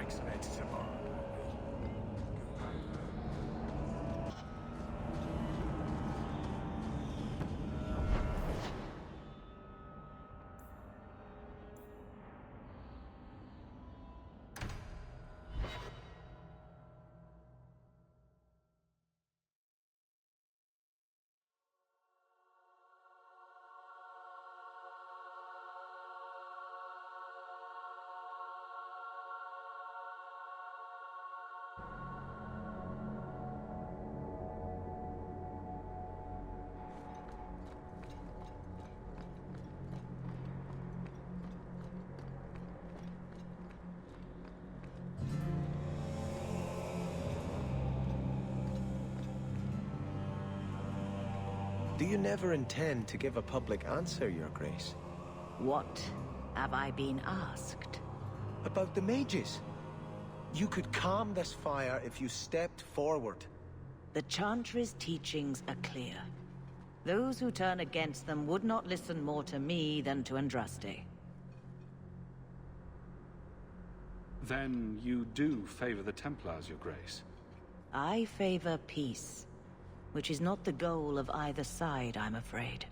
expenses tomorrow. Do you never intend to give a public answer, Your Grace? What have I been asked? About the mages. You could calm this fire if you stepped forward. The Chantry's teachings are clear. Those who turn against them would not listen more to me than to Andraste. Then you do favor the Templars, Your Grace? I favor peace, which is not the goal of either side, I'm afraid.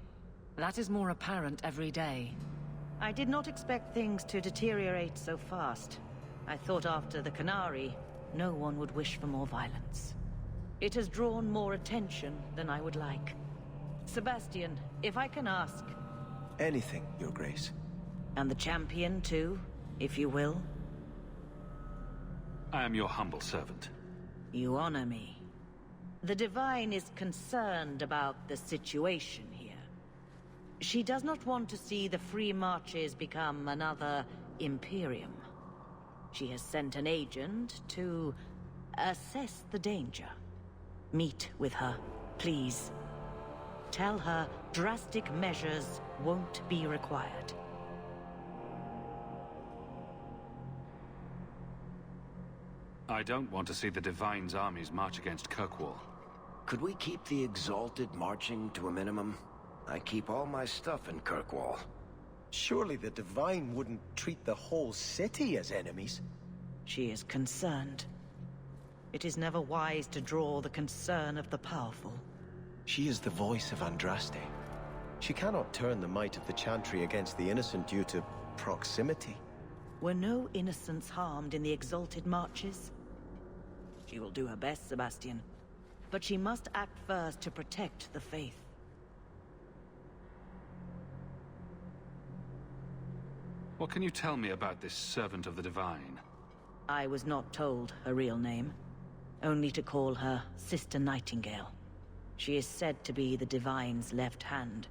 That is more apparent every day. I did not expect things to deteriorate so fast. I thought after the Canary, no one would wish for more violence. It has drawn more attention than I would like. Sebastian, if I can ask... Anything, Your Grace. And the champion, too, if you will? I am your humble servant. You honor me. The Divine is concerned about the situation here. She does not want to see the Free Marches become another Imperium. She has sent an agent to assess the danger. Meet with her, please. Tell her drastic measures won't be required. I don't want to see the Divine's armies march against Kirkwall. Could we keep the Exalted marching to a minimum? I keep all my stuff in Kirkwall. Surely the Divine wouldn't treat the whole city as enemies. She is concerned. It is never wise to draw the concern of the powerful. She is the voice of Andraste. She cannot turn the might of the Chantry against the innocent due to proximity. Were no innocents harmed in the Exalted marches? She will do her best, Sebastian. But she must act first to protect the faith. What can you tell me about this servant of the Divine? I was not told her real name. Only to call her Sister Nightingale. She is said to be the Divine's left hand,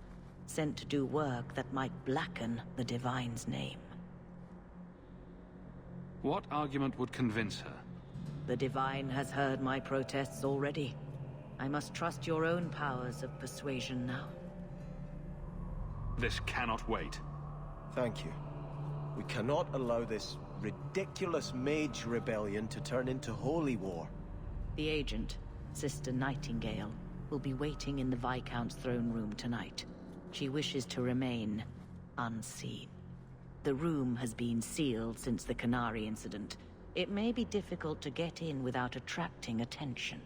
sent to do work that might blacken the Divine's name. What argument would convince her? The Divine has heard my protests already. I must trust your own powers of persuasion now. This cannot wait. Thank you. We cannot allow this ridiculous mage rebellion to turn into holy war. The agent, Sister Nightingale, will be waiting in the Viscount's throne room tonight. She wishes to remain unseen. The room has been sealed since the Canary incident. It may be difficult to get in without attracting attention.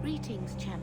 Greetings, champ.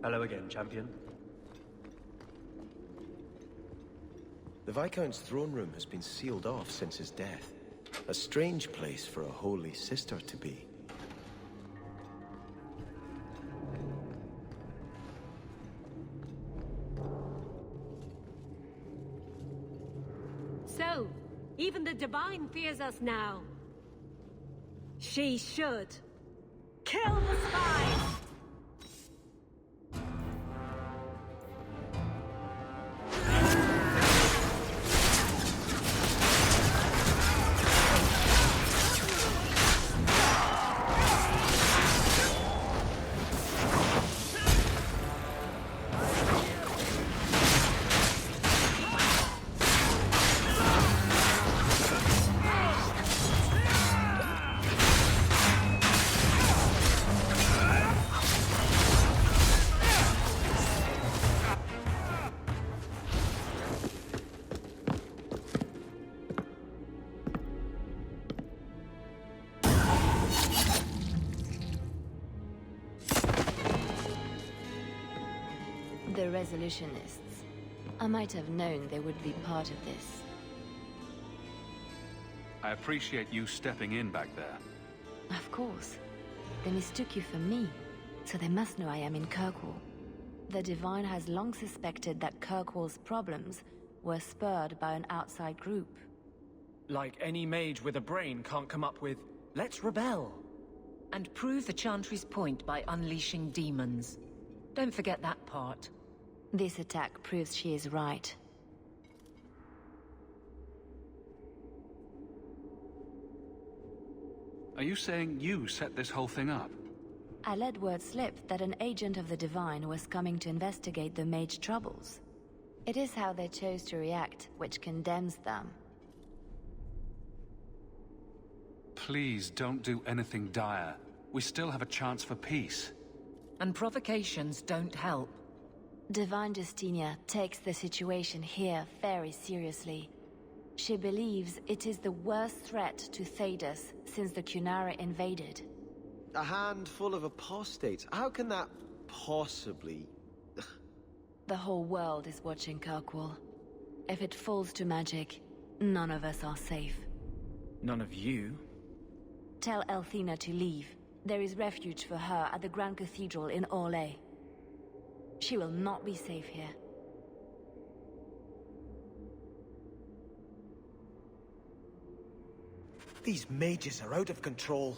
Hello again, champion. The Viscount's throne room has been sealed off since his death. A strange place for a holy sister to be. So, even the Divine fears us now. She should. Kill the spies! The resolutionists. I might have known they would be part of this. I appreciate you stepping in back there. Of course. They mistook you for me, so they must know I am in Kirkwall. The Divine has long suspected that Kirkwall's problems were spurred by an outside group. Like any mage with a brain can't come up with, let's rebel. And prove the Chantry's point by unleashing demons. Don't forget that part. This attack proves she is right. Are you saying you set this whole thing up? I let word slip that an agent of the Divine was coming to investigate the mage troubles. It is how they chose to react, which condemns them. Please don't do anything dire. We still have a chance for peace. And provocations don't help. Divine Justinia takes the situation here very seriously. She believes it is the worst threat to Thedas since the Cunara invaded. A handful of apostates? How can that possibly... The whole world is watching Kirkwall. If it falls to magic, none of us are safe. None of you? Tell Elthina to leave. There is refuge for her at the Grand Cathedral in Orlais. She will not be safe here. These mages are out of control.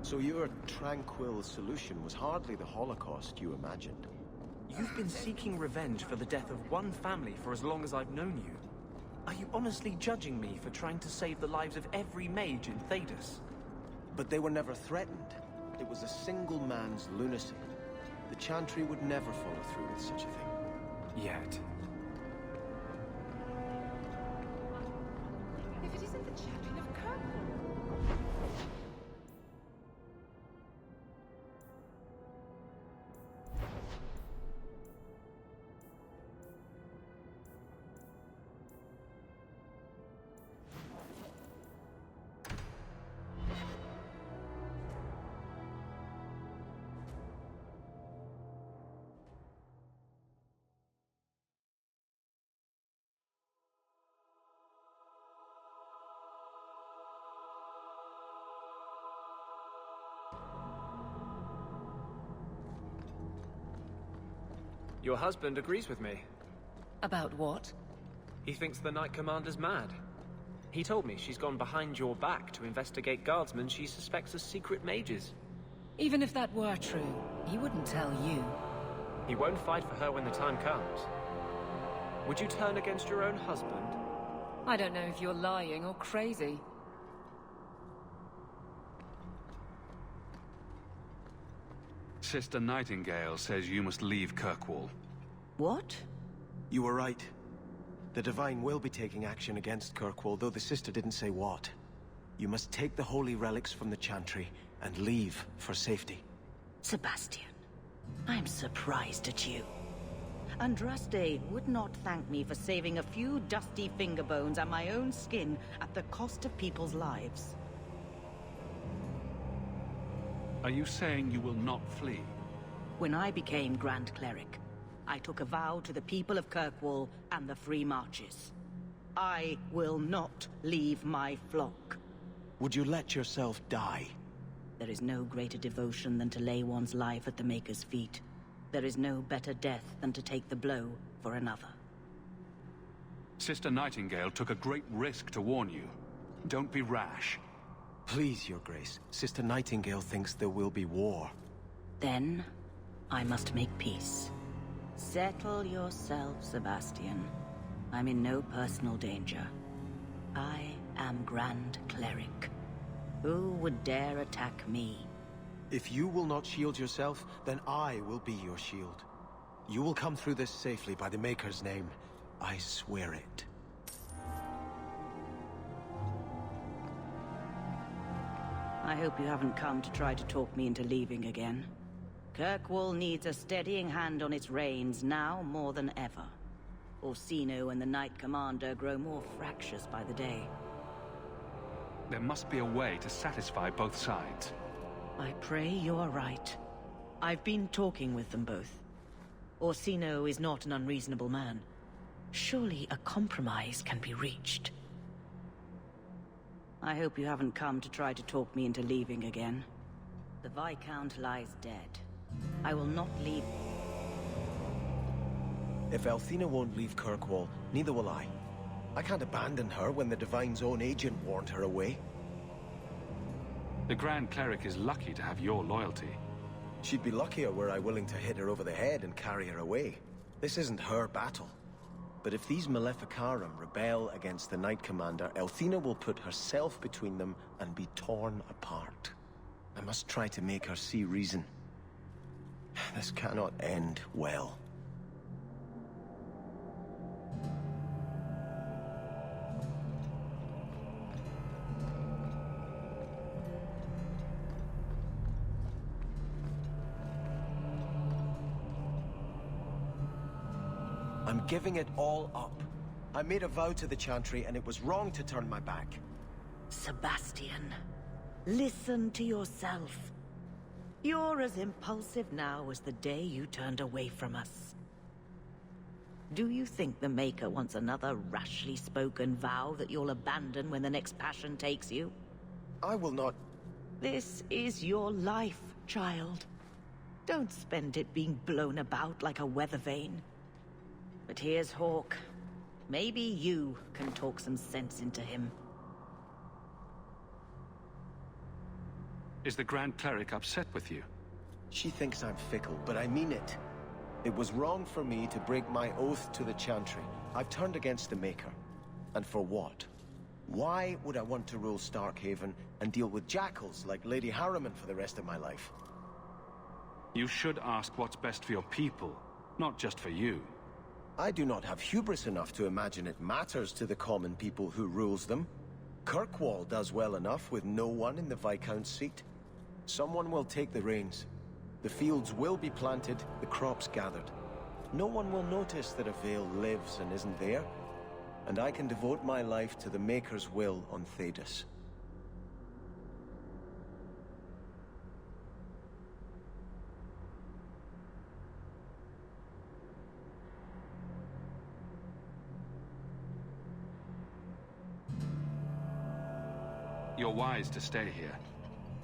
So your tranquil solution was hardly the Holocaust you imagined. You've been seeking revenge for the death of one family for as long as I've known you. Are you honestly judging me for trying to save the lives of every mage in Thedas? But they were never threatened. It was a single man's lunacy. The Chantry would never follow through with such a thing. Yet. If it isn't the champion of Kirkwall. Your husband agrees with me. About what? He thinks the Knight Commander's mad. He told me she's gone behind your back to investigate guardsmen she suspects as secret mages. Even if that were true, he wouldn't tell you. He won't fight for her when the time comes. Would you turn against your own husband? I don't know if you're lying or crazy. Sister Nightingale says you must leave Kirkwall. What? You were right. The Divine will be taking action against Kirkwall, though the sister didn't say what. You must take the holy relics from the Chantry and leave for safety. Sebastian, I'm surprised at you. Andraste would not thank me for saving a few dusty finger bones and my own skin at the cost of people's lives. Are you saying you will not flee? When I became Grand Cleric, I took a vow to the people of Kirkwall and the Free Marches. I will not leave my flock. Would you let yourself die? There is no greater devotion than to lay one's life at the Maker's feet. There is no better death than to take the blow for another. Sister Nightingale took a great risk to warn you. Don't be rash. Please, Your Grace. Sister Nightingale thinks there will be war. Then, I must make peace. Settle yourself, Sebastian. I'm in no personal danger. I am Grand Cleric. Who would dare attack me? If you will not shield yourself, then I will be your shield. You will come through this safely by the Maker's name. I swear it. I hope you haven't come to try to talk me into leaving again. Kirkwall needs a steadying hand on its reins now more than ever. Orsino and the Knight Commander grow more fractious by the day. There must be a way to satisfy both sides. I pray you're right. I've been talking with them both. Orsino is not an unreasonable man. Surely a compromise can be reached. I hope you haven't come to try to talk me into leaving again. The Viscount lies dead. I will not leave. If Althena won't leave Kirkwall, neither will I. I can't abandon her when the Divine's own agent warned her away. The Grand Cleric is lucky to have your loyalty. She'd be luckier were I willing to hit her over the head and carry her away. This isn't her battle. But if these Maleficarum rebel against the Knight Commander, Althena will put herself between them and be torn apart. I must try to make her see reason. This cannot end well. I'm giving it all up. I made a vow to the Chantry, and it was wrong to turn my back. Sebastian, listen to yourself. You're as impulsive now as the day you turned away from us. Do you think the Maker wants another rashly spoken vow that you'll abandon when the next passion takes you? I will not... This is your life, child. Don't spend it being blown about like a weather vane. But here's Hawke. Maybe you can talk some sense into him. Is the Grand Cleric upset with you? She thinks I'm fickle, but I mean it. It was wrong for me to break my oath to the Chantry. I've turned against the Maker. And for what? Why would I want to rule Starkhaven and deal with jackals like Lady Harriman for the rest of my life? You should ask what's best for your people, not just for you. I do not have hubris enough to imagine it matters to the common people who rules them. Kirkwall does well enough with no one in the Viscount's seat. Someone will take the reins. The fields will be planted, the crops gathered. No one will notice that a Vale lives and isn't there. And I can devote my life to the Maker's will on Thedas. You're wise to stay here.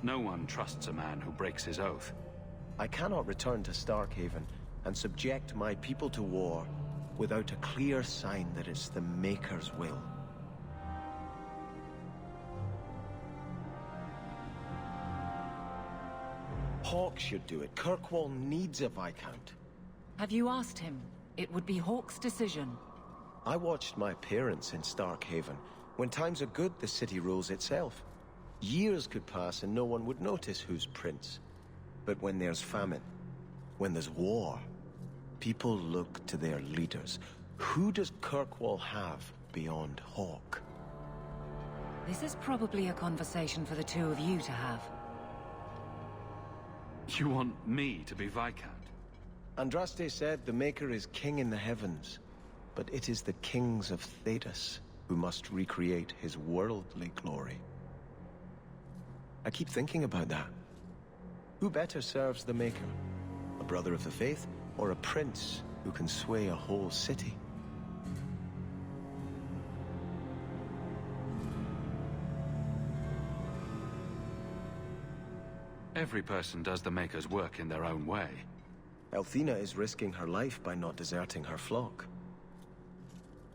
No one trusts a man who breaks his oath. I cannot return to Starkhaven and subject my people to war without a clear sign that it's the Maker's will. Hawke should do it. Kirkwall needs a Viscount. Have you asked him? It would be Hawke's decision. I watched my parents in Starkhaven. When times are good, the city rules itself. Years could pass and no one would notice who's prince. But when there's famine, when there's war, people look to their leaders. Who does Kirkwall have beyond Hawke? This is probably a conversation for the two of you to have. You want me to be Viscount? Andraste said the Maker is king in the heavens, but it is the kings of Thedas who must recreate his worldly glory. I keep thinking about that. Who better serves the Maker? A brother of the faith, or a prince who can sway a whole city? Every person does the Maker's work in their own way. Althena is risking her life by not deserting her flock.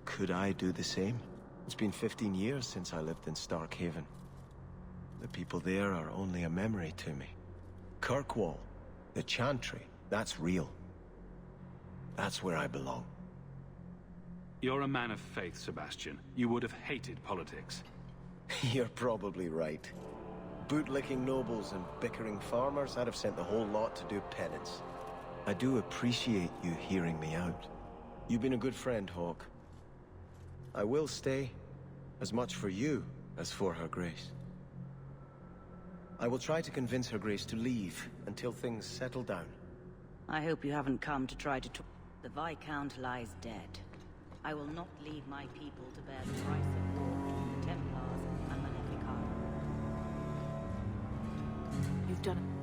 Could I do the same? It's been 15 years since I lived in Starkhaven. The people there are only a memory to me. Kirkwall, the Chantry, that's real. That's where I belong. You're a man of faith, Sebastian. You would have hated politics. You're probably right. Bootlicking nobles and bickering farmers, I'd have sent the whole lot to do penance. I do appreciate you hearing me out. You've been a good friend, Hawke. I will stay, as much for you as for Her Grace. I will try to convince Her Grace to leave until things settle down. I hope you haven't come to try to talk. The Viscount lies dead. I will not leave my people to bear the price of war between the Templars and Maleficarum. You've done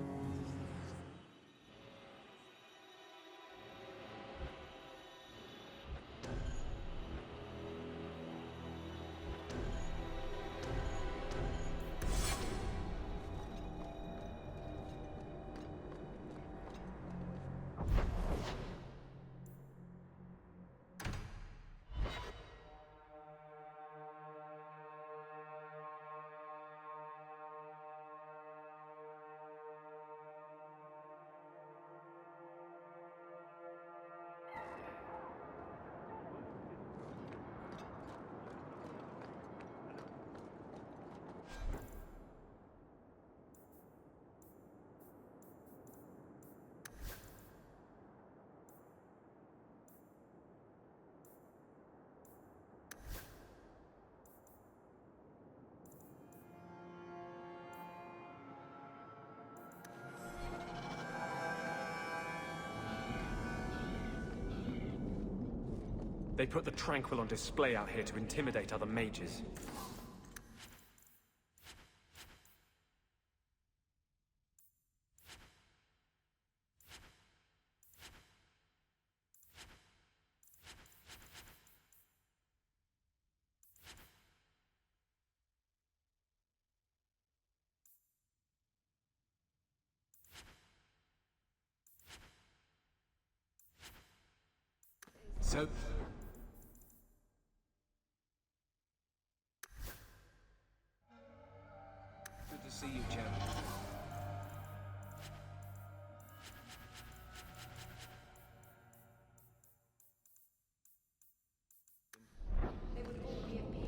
They put the Tranquil on display out here to intimidate other mages. So... good to see you, champ. They would all be at peace.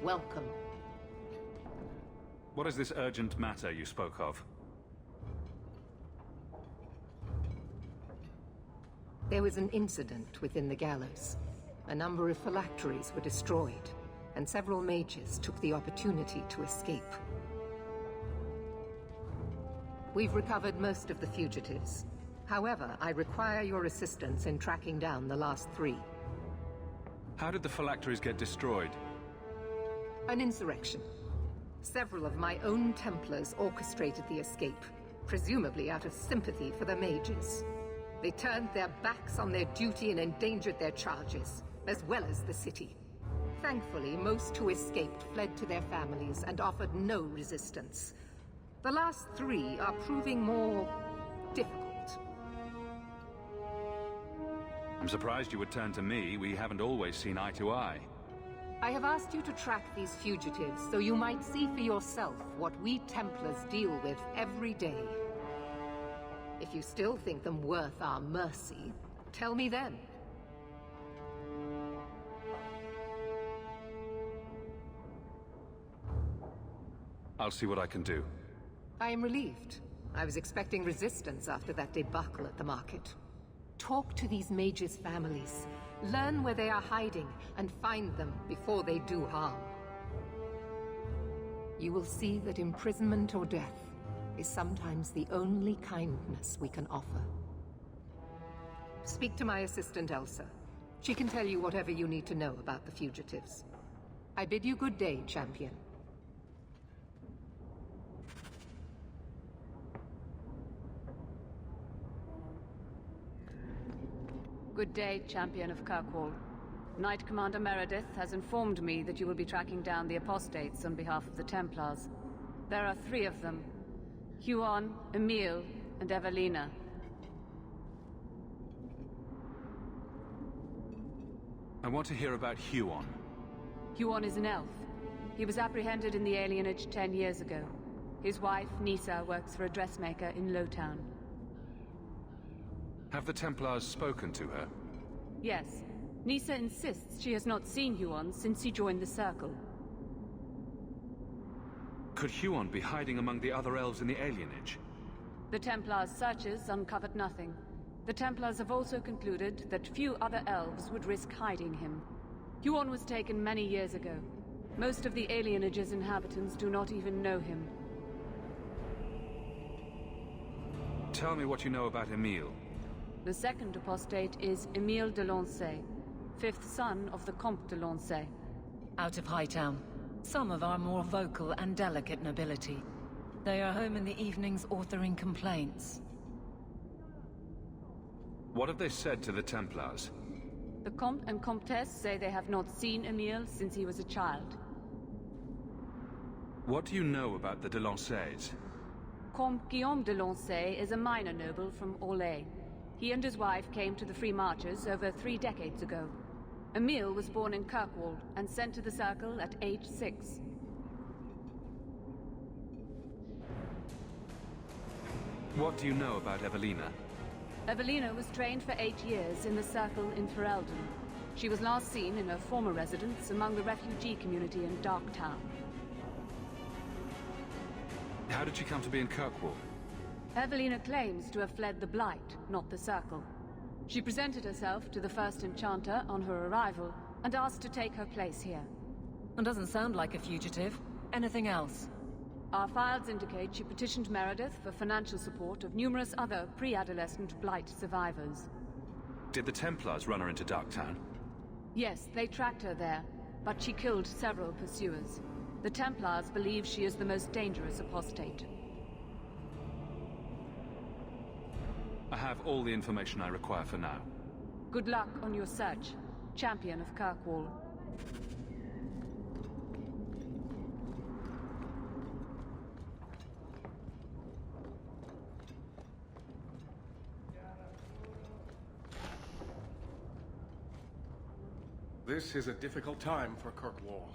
welcome. What is this urgent matter you spoke of? There was an incident within the gallows. A number of phylacteries were destroyed, and several mages took the opportunity to escape. We've recovered most of the fugitives. However, I require your assistance in tracking down the last 3. How did the phylacteries get destroyed? An insurrection. Several of my own Templars orchestrated the escape, presumably out of sympathy for the mages. They turned their backs on their duty and endangered their charges, as well as the city. Thankfully, most who escaped fled to their families and offered no resistance. The last 3 are proving more difficult. I'm surprised you would turn to me. We haven't always seen eye to eye. I have asked you to track these fugitives so you might see for yourself what we Templars deal with every day. If you still think them worth our mercy, tell me then. I'll see what I can do. I am relieved. I was expecting resistance after that debacle at the market. Talk to these mages' families. Learn where they are hiding and find them before they do harm. You will see that imprisonment or death is sometimes the only kindness we can offer. Speak to my assistant Elsa. She can tell you whatever you need to know about the fugitives. I bid you good day, champion. Good day, Champion of Kirkwall. Knight Commander Meredith has informed me that you will be tracking down the apostates on behalf of the Templars. There are 3 of them. Huon, Emile, and Evelina. I want to hear about Huon. Huon is an elf. He was apprehended in the alienage 10 years ago. His wife, Nisa, works for a dressmaker in Lowtown. Have the Templars spoken to her? Yes. Nisa insists she has not seen Huon since he joined the Circle. Could Huon be hiding among the other elves in the alienage? The Templars' searches uncovered nothing. The Templars have also concluded that few other elves would risk hiding him. Huon was taken many years ago. Most of the alienage's inhabitants do not even know him. Tell me what you know about Emile. The second apostate is Emile de Lancey, 5th son of the Comte de Lancey. Out of Hightown. Some of our more vocal and delicate nobility. They are home in the evenings authoring complaints. What have they said to the Templars? The Comte and Comtesse say they have not seen Emile since he was a child. What do you know about the de Lanceys? Comte Guillaume de Lancey is a minor noble from Orlais. He and his wife came to the Free Marches over 3 decades ago. Emile was born in Kirkwall and sent to the Circle at age 6. What do you know about Evelina? Evelina was trained for 8 years in the Circle in Ferelden. She was last seen in her former residence among the refugee community in Darktown. How did she come to be in Kirkwall? Evelina claims to have fled the Blight, not the Circle. She presented herself to the first Enchanter on her arrival and asked to take her place here. And doesn't sound like a fugitive. Anything else? Our files indicate she petitioned Meredith for financial support of numerous other pre-adolescent Blight survivors. Did the Templars run her into Darktown? Yes, they tracked her there, but she killed several pursuers. The Templars believe she is the most dangerous apostate. I have all the information I require for now. Good luck on your search, Champion of Kirkwall. This is a difficult time for Kirkwall.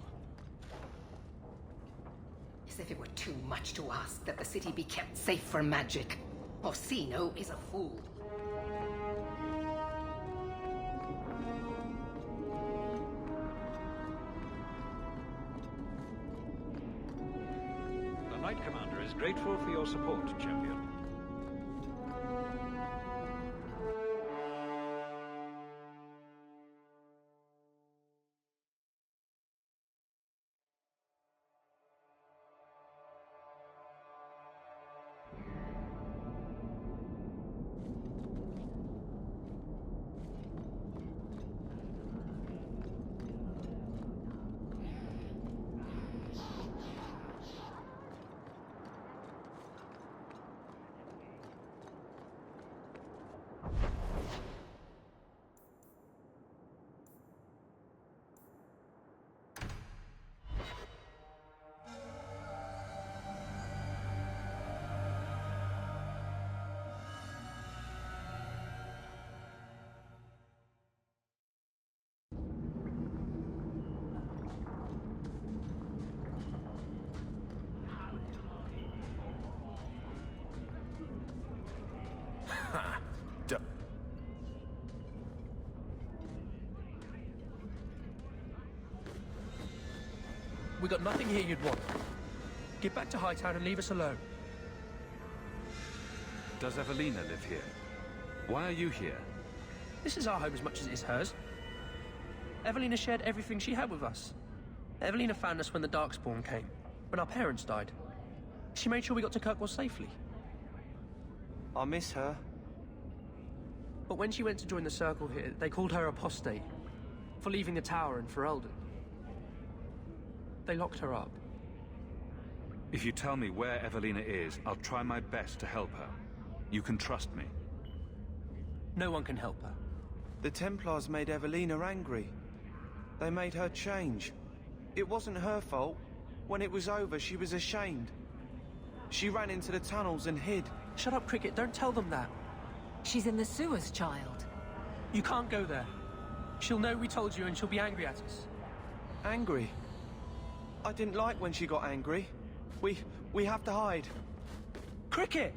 As if it were too much to ask that the city be kept safe from magic. Orsino is a fool. Knight Commander is grateful for your support, Champion. We got nothing here you'd want. Get back to Hightown and leave us alone. Does Evelina live here? Why are you here? This is our home as much as it is hers. Evelina shared everything she had with us. Evelina found us when the Darkspawn came, when our parents died. She made sure we got to Kirkwall safely. I miss her. But when she went to join the Circle here, they called her apostate for leaving the tower and for Eldon. They locked her up. If you tell me where Evelina is, I'll try my best to help her. You can trust me. No one can help her. The Templars made Evelina angry. They made her change. It wasn't her fault. When it was over, she was ashamed. She ran into the tunnels and hid. Shut up, Cricket. Don't tell them that. She's in the sewers, child. You can't go there. She'll know we told you and she'll be angry at us. Angry? I didn't like when she got angry. We have to hide. Cricket!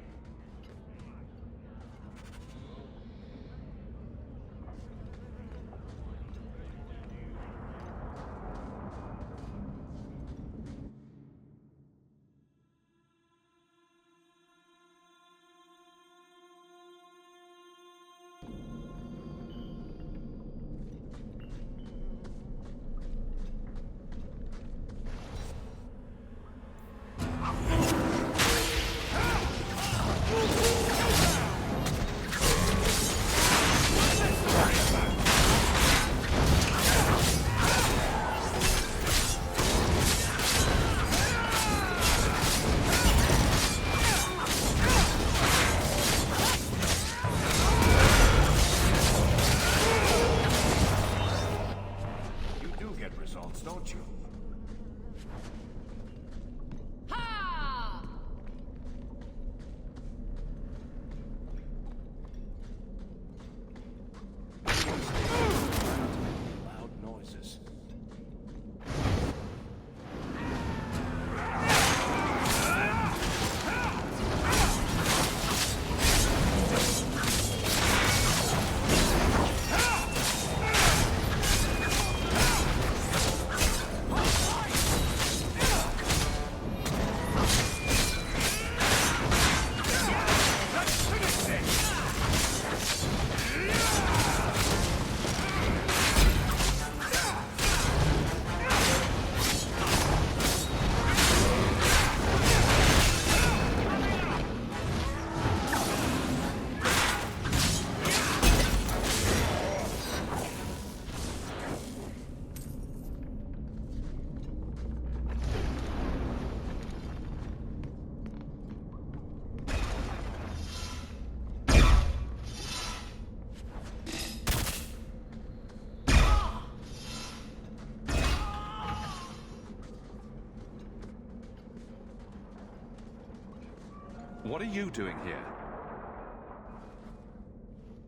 What are you doing here?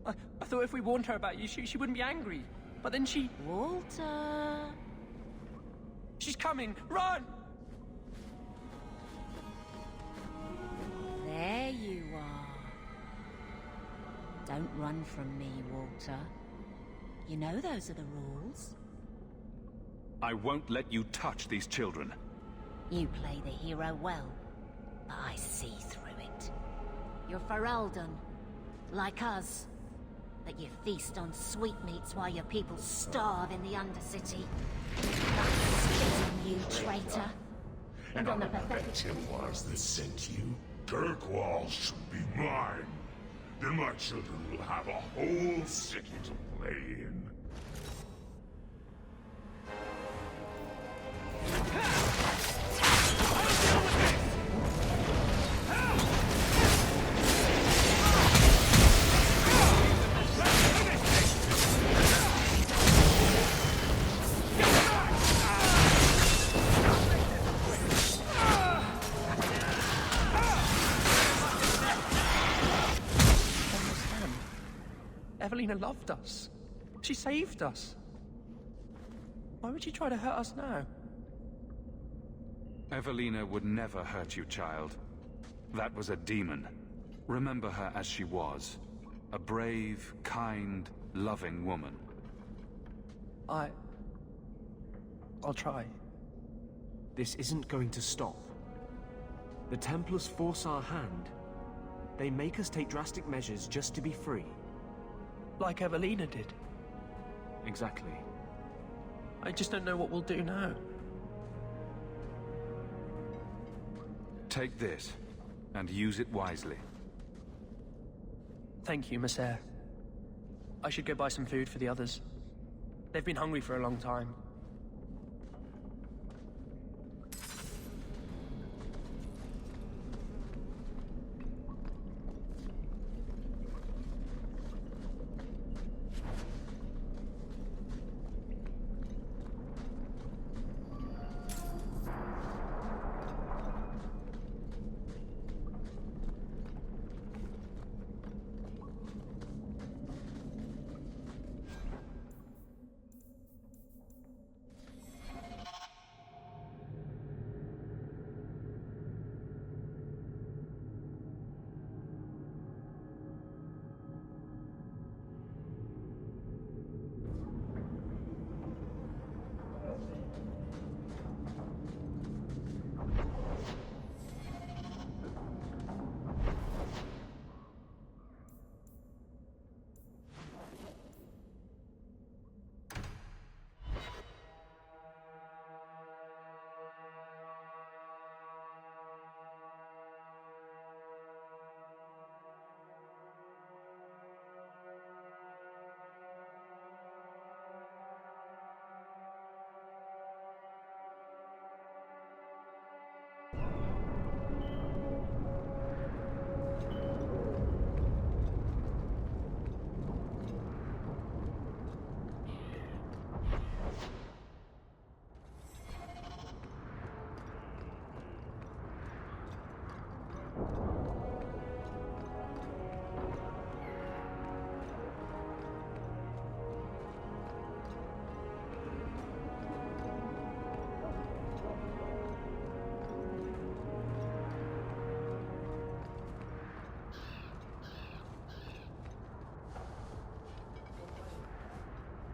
I thought if we warned her about you, she wouldn't be angry. But then she... Walter... She's coming! Run! There you are. Don't run from me, Walter. You know those are the rules. I won't let you touch these children. You play the hero well. but I see through it. You're Ferelden, like us. But you feast on sweetmeats while your people starve in the Undercity. That's spitting you, traitor. And on the pathetic Templars that sent you, Kirkwall should be mine. Then my children will have a whole city to play in. Evelina loved us. She saved us. Why would she try to hurt us now? Evelina would never hurt you, child. That was a demon. Remember her as she was. A brave, kind, loving woman. I'll try. This isn't going to stop. The Templars force our hand. They make us take drastic measures just to be free. Like Evelina did. Exactly. I just don't know what we'll do now. Take this, and use it wisely. Thank you, Messer. I should go buy some food for the others. They've been hungry for a long time.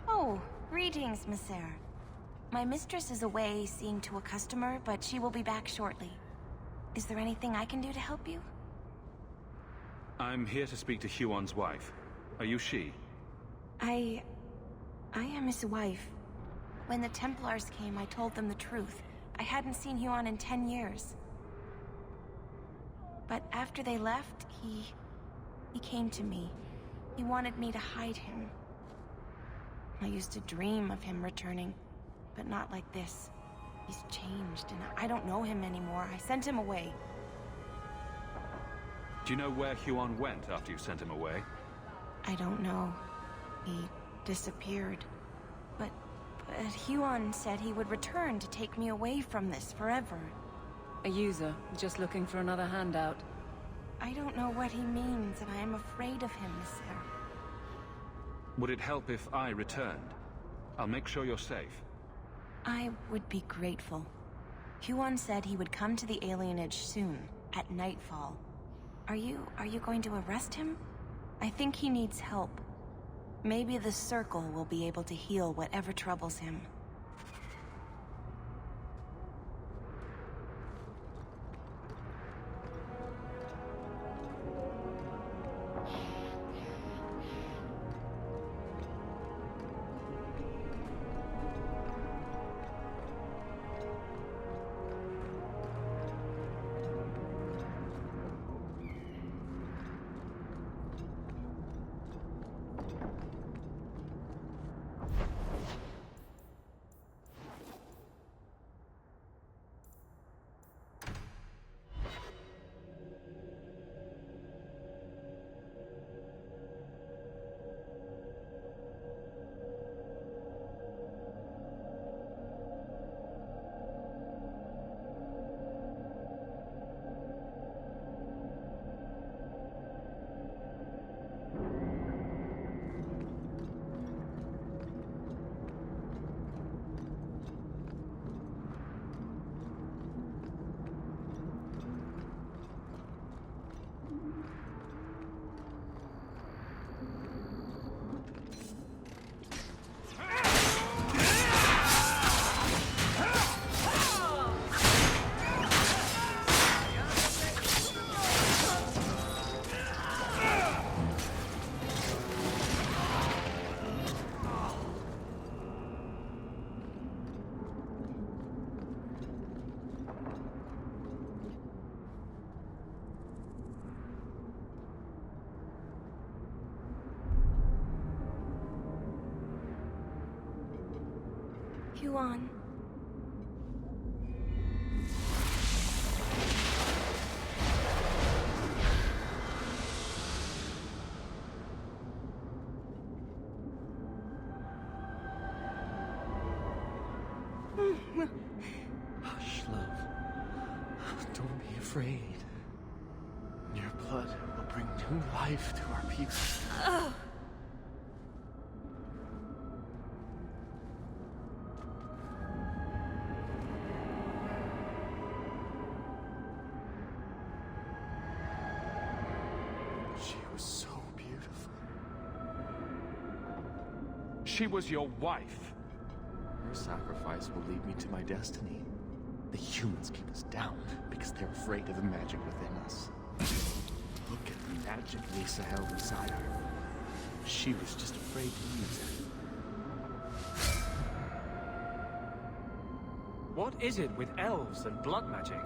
Oh, greetings, Messer. My mistress is away seeing to a customer, but she will be back shortly. Is there anything I can do to help you? I'm here to speak to Huon's wife. Are you she? I am his wife. When the Templars came, I told them the truth. I hadn't seen Huon in 10 years. But after they left, he came to me. He wanted me to hide him. I used to dream of him returning, but not like this. He's changed, and I don't know him anymore. I sent him away. Do you know where Huon went after you sent him away? I don't know. He disappeared. But Huon said he would return to take me away from this forever. A user, just looking for another handout. I don't know what he means, and I am afraid of him, Messer. Would it help if I returned? I'll make sure you're safe. I would be grateful. Huon said he would come to the alienage soon, at nightfall. Are you going to arrest him? I think he needs help. Maybe the Circle will be able to heal whatever troubles him. Huan. Hush, love. Don't be afraid. Your blood will bring new life to our people. She was so beautiful. She was your wife. Her sacrifice will lead me to my destiny. The humans keep us down because they're afraid of the magic within us. Look at the magic Lisa held inside her. She was just afraid to use it. What is it with elves and blood magic?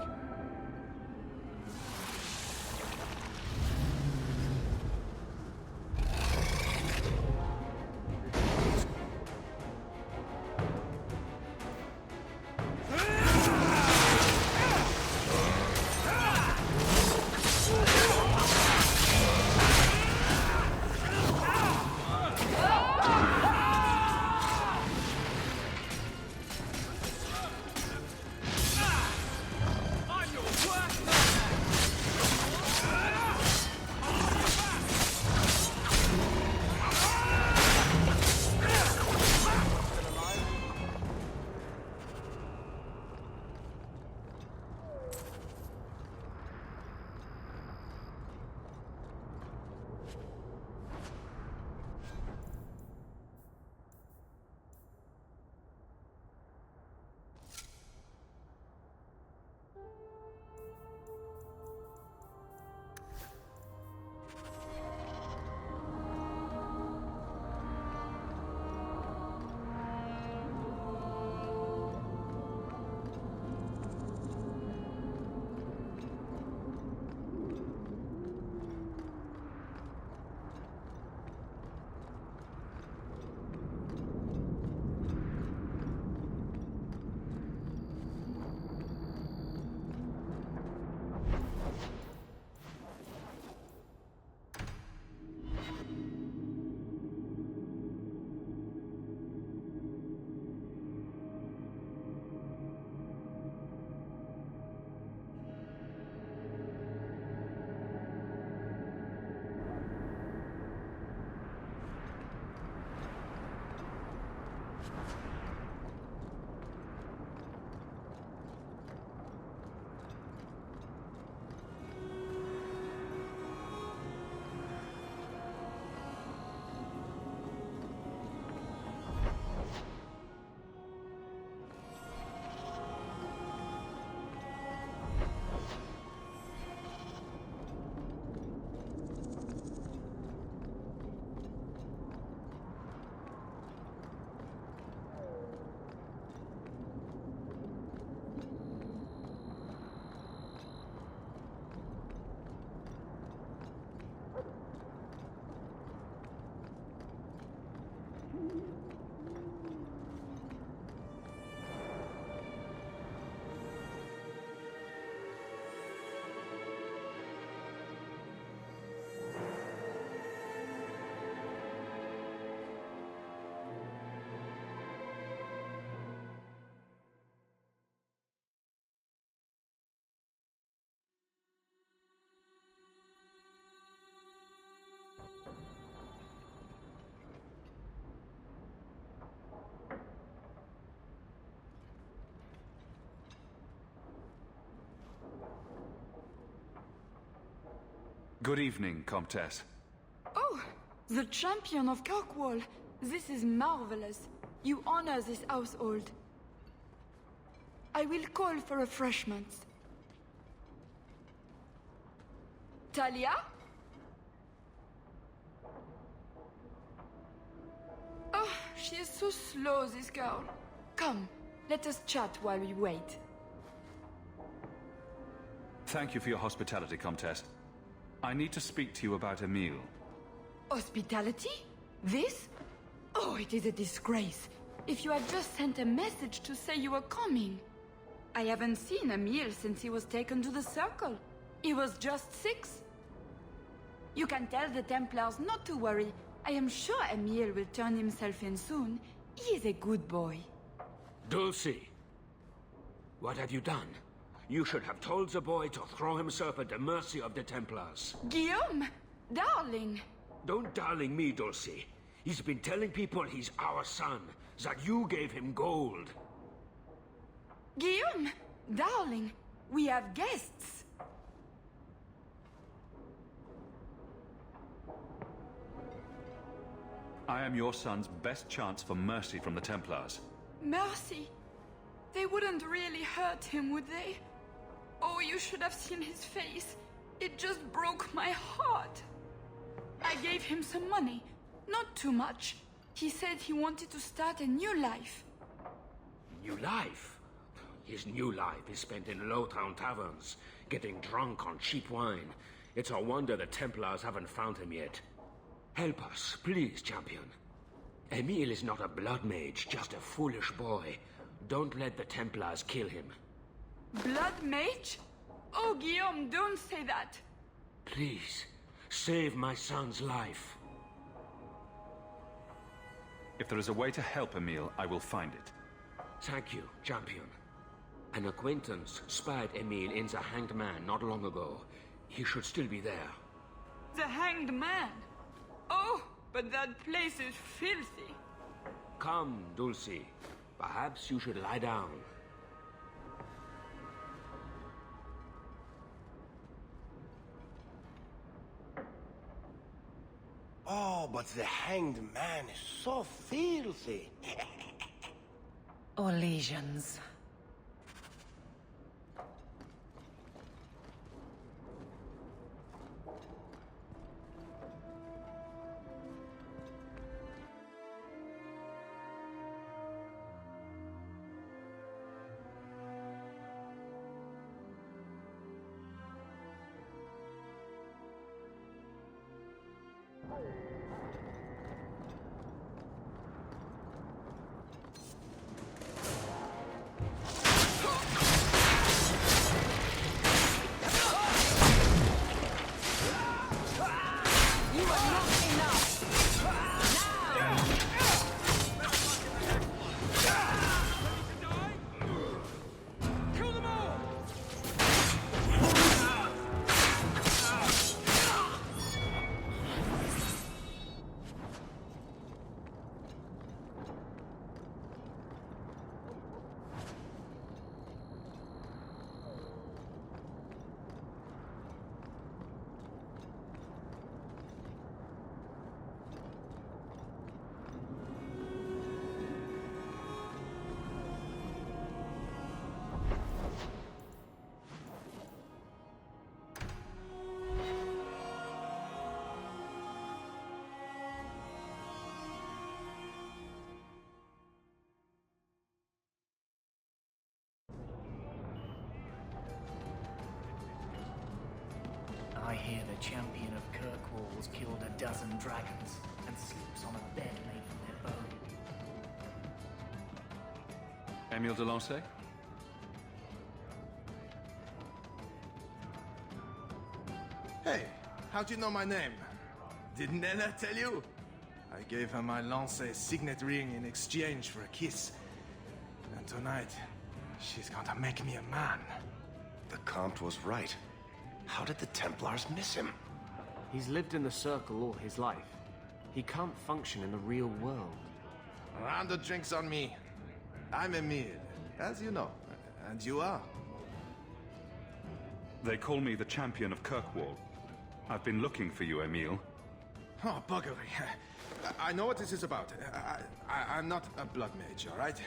Good evening, Comtesse. Oh, the champion of Kirkwall. This is marvelous. You honor this household. I will call for refreshments. Talia? Oh, she is so slow, this girl. Come, let us chat while we wait. Thank you for your hospitality, Comtesse. I need to speak to you about Emile. Hospitality? This? Oh, it is a disgrace. if you had just sent a message to say you were coming. I haven't seen Emile since he was taken to the Circle. He was just 6. You can tell the Templars not to worry. I am sure Emile will turn himself in soon. He is a good boy. Dulcie, what have you done? You should have told the boy to throw himself at the mercy of the Templars. Guillaume! Darling! Don't darling me, Dulcie. He's been telling people he's our son, that you gave him gold. Guillaume! Darling! We have guests! I am your son's best chance for mercy from the Templars. Mercy? They wouldn't really hurt him, would they? Oh, you should have seen his face. It just broke my heart. I gave him some money. Not too much. He said he wanted to start a new life. New life? His new life is spent in low-town taverns, getting drunk on cheap wine. It's a wonder the Templars haven't found him yet. Help us, please, champion. Emile is not a blood mage, just a foolish boy. Don't let the Templars kill him. Blood mage? Oh, Guillaume, don't say that. Please, save my son's life. If there is a way to help Emile, I will find it. Thank you, champion. An acquaintance spied Emile in the Hanged Man not long ago. He should still be there. The Hanged Man? Oh, but that place is filthy. Come, Dulcie. Perhaps you should lie down. Oh, but the Hanged Man is so filthy. Or lesions. I hear the champion of Kirkwall's killed a dozen dragons and sleeps on a bed made from their bone. Emile de Lancey? Hey, how'd you know my name? Didn't Ella tell you? I gave her my Lancey signet ring in exchange for a kiss. And tonight, she's gonna make me a man. The Comte was right. How did the Templars miss him? He's lived in the Circle all his life. He can't function in the real world. A round of drinks on me. I'm Emile, as you know. And you are? They call me the champion of Kirkwall. I've been looking for you, Emile. Oh, buggery. I know what this is about. I'm not a blood mage, all right?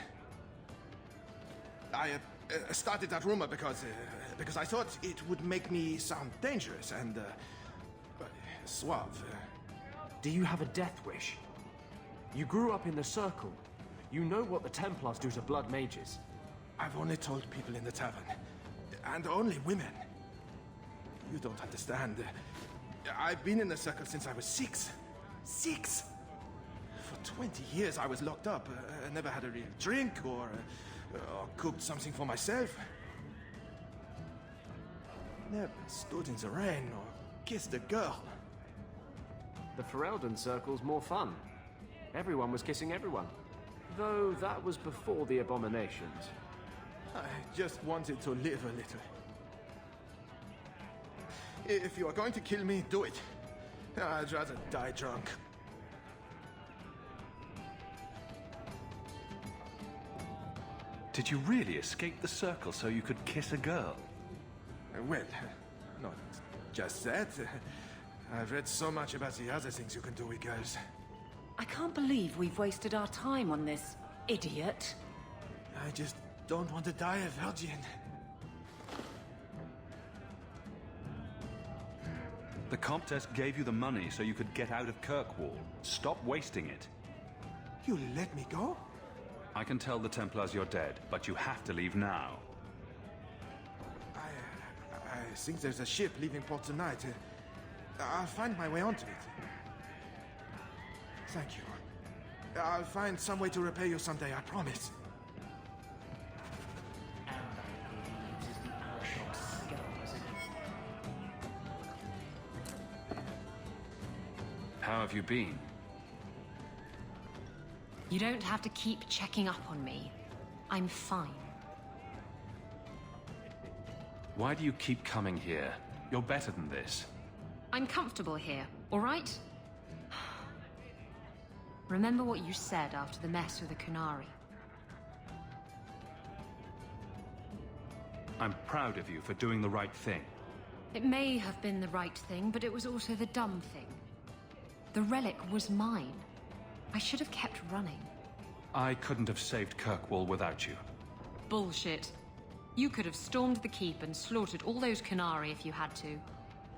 I started that rumor because I thought it would make me sound dangerous and suave. Do you have a death wish? You grew up in the Circle. You know what the Templars do to blood mages. I've only told people in the tavern. And only women. You don't understand. I've been in the Circle since I was 6. 6! For 20 years I was locked up. I never had a real drink or cooked something for myself. Never stood in the rain or kissed a girl. The Ferelden Circle's more fun. Everyone was kissing everyone. Though that was before the abominations. I just wanted to live a little. If you are going to kill me, do it. I'd rather die drunk. Did you really escape the circle so you could kiss a girl? Well, not just that. I've read so much about the other things you can do with girls. I can't believe we've wasted our time on this idiot. I just don't want to die a virgin. The Comtesse gave you the money so you could get out of Kirkwall. Stop wasting it. You let me go? I can tell the Templars you're dead, but you have to leave now. I think there's a ship leaving port tonight. I'll find my way onto it. Thank you. I'll find some way to repay you someday, I promise. How have you been? You don't have to keep checking up on me. I'm fine. Why do you keep coming here? You're better than this. I'm comfortable here, all right? Remember what you said after the mess with the Kunari. I'm proud of you for doing the right thing. It may have been the right thing, but it was also the dumb thing. The relic was mine. I should have kept running. I couldn't have saved Kirkwall without you. Bullshit. You could have stormed the keep and slaughtered all those Kunari if you had to.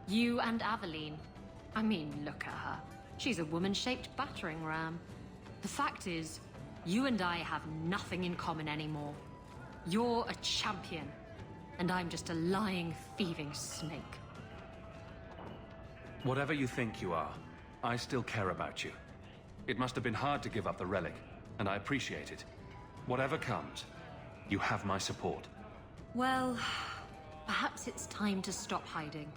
You and Aveline. I mean, look at her. She's a woman-shaped battering ram. The fact is, you and I have nothing in common anymore. You're a champion, and I'm just a lying, thieving snake. Whatever you think you are, I still care about you. It must have been hard to give up the relic, and I appreciate it. Whatever comes, you have my support. Well, perhaps it's time to stop hiding.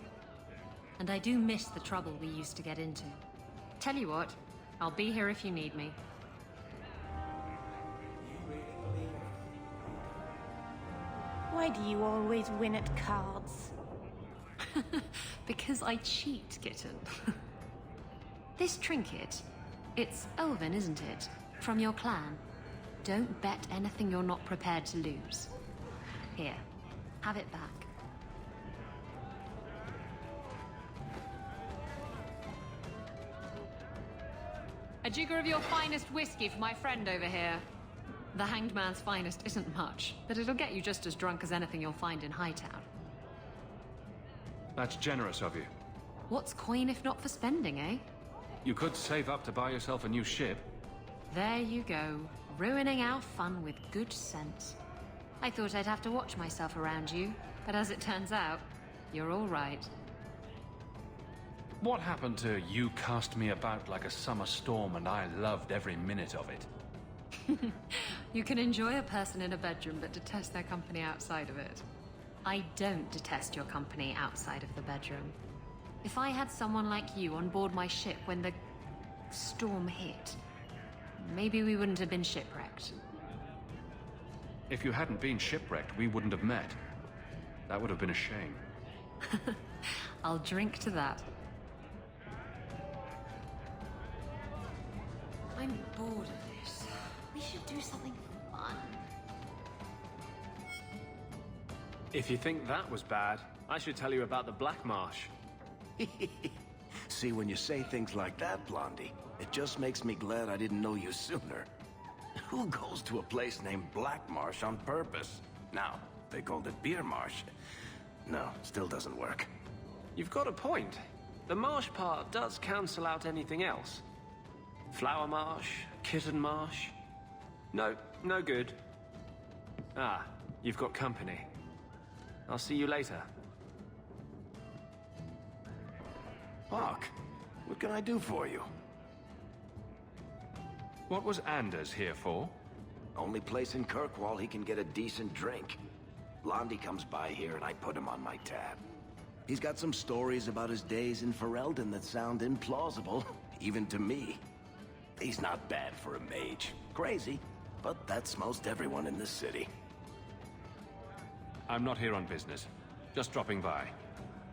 And I do miss the trouble we used to get into. Tell you what, I'll be here if you need me. Why do you always win at cards? Because I cheat, kitten. This trinket, it's elven, isn't it? From your clan. Don't bet anything you're not prepared to lose. Here, have it back. A jigger of your finest whiskey for my friend over here. The Hanged Man's finest isn't much, but it'll get you just as drunk as anything you'll find in Hightown. That's generous of you. What's coin if not for spending, eh? You could save up to buy yourself a new ship. There you go, ruining our fun with good sense. I thought I'd have to watch myself around you, but as it turns out, you're all right. What happened to you cast me about like a summer storm and I loved every minute of it? You can enjoy a person in a bedroom but detest their company outside of it. I don't detest your company outside of the bedroom. If I had someone like you on board my ship when the storm hit, maybe we wouldn't have been shipwrecked. If you hadn't been shipwrecked, we wouldn't have met. That would have been a shame. I'll drink to that. I'm bored of this. We should do something fun. If you think that was bad, I should tell you about the Black Marsh. See, when you say things like that, Blondie, it just makes me glad I didn't know you sooner. Who goes to a place named Black Marsh on purpose? Now, they called it Beer Marsh. No, still doesn't work. You've got a point. The marsh part does cancel out anything else. Flower Marsh, Kitten Marsh. No, no good. Ah, you've got company. I'll see you later. Hawke, what can I do for you? What was Anders here for? Only place in Kirkwall he can get a decent drink. Blondie comes by here and I put him on my tab. He's got some stories about his days in Ferelden that sound implausible, even to me. He's not bad for a mage. Crazy, but that's most everyone in this city. I'm not here on business. Just dropping by.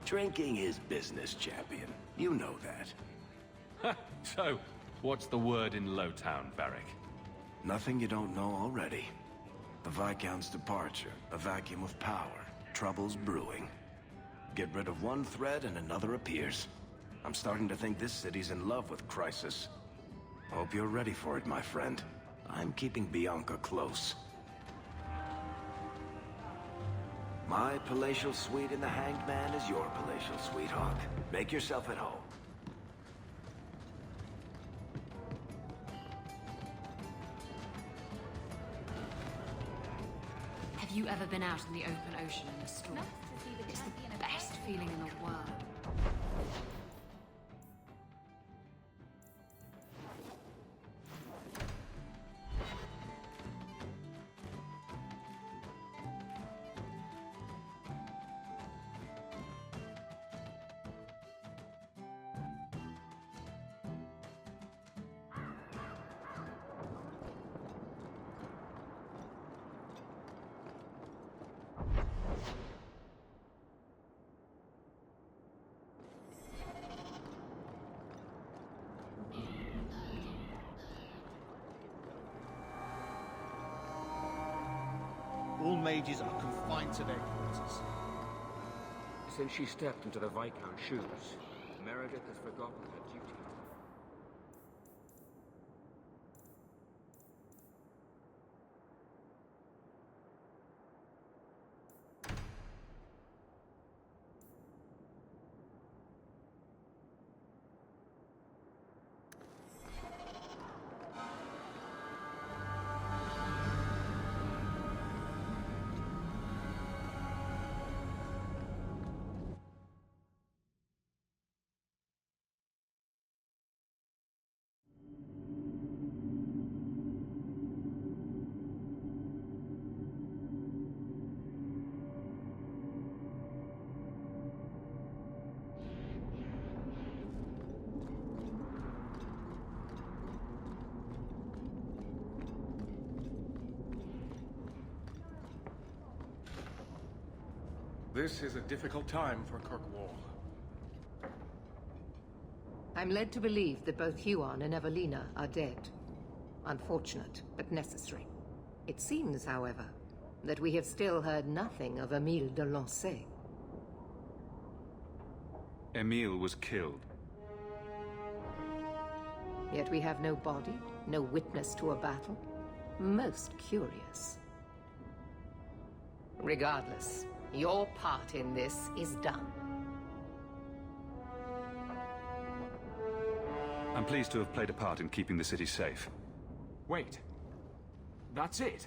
Drinking is business, champion. You know that. So, what's the word in Lowtown, Varric? Nothing you don't know already. The Viscount's departure, a vacuum of power, troubles brewing. Get rid of one thread and another appears. I'm starting to think this city's in love with Crisis. Hope you're ready for it, my friend. I'm keeping Bianca close. My palatial suite in the Hanged Man is your palatial suite, Hawke. Make yourself at home. Have you ever been out in the open ocean in a storm? It's the best feeling in the world. All mages are confined to their quarters. Since she stepped into the Viscount's shoes, Meredith has forgotten her duty. This is a difficult time for Kirkwall. I'm led to believe that both Huon and Evelina are dead. Unfortunate, but necessary. It seems, however, that we have still heard nothing of Emile de Lancey. Emile was killed. Yet we have no body, no witness to a battle. Most curious. Regardless, your part in this is done. I'm pleased to have played a part in keeping the city safe. Wait. That's it?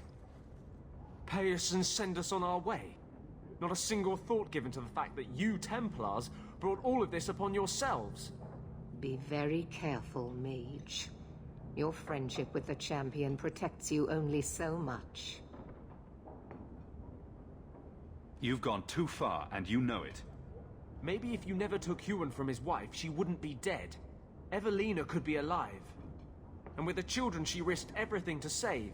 Pay us and send us on our way? Not a single thought given to the fact that you Templars brought all of this upon yourselves? Be very careful, mage. Your friendship with the champion protects you only so much. You've gone too far, and you know it. Maybe if you never took Huon from his wife, she wouldn't be dead. Evelina could be alive. And with the children she risked everything to save.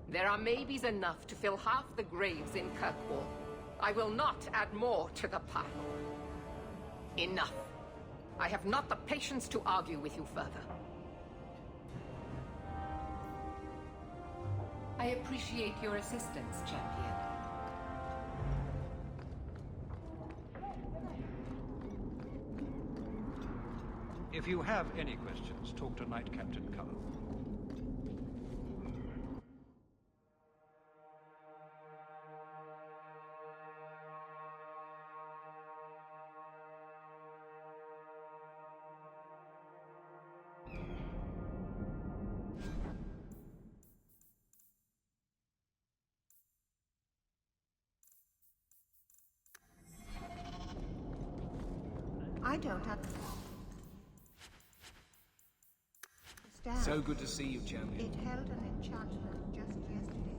There are maybes enough to fill half the graves in Kirkwall. I will not add more to the pile. Enough. I have not the patience to argue with you further. I appreciate your assistance, champion. If you have any questions, talk to Knight Captain Carl. I don't have... understand. So good to see you, champion. It held an enchantment just yesterday.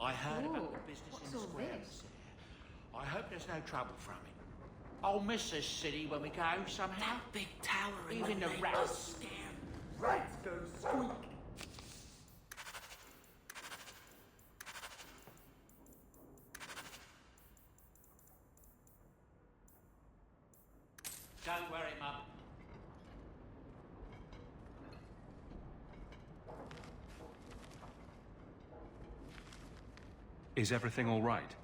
I heard Ooh, about the business what's in the all square. this? I hope there's no trouble from it. I'll miss this city when we go somehow. That big tower even the rats. Rats go squeak. Don't worry, Mum. Is everything all right?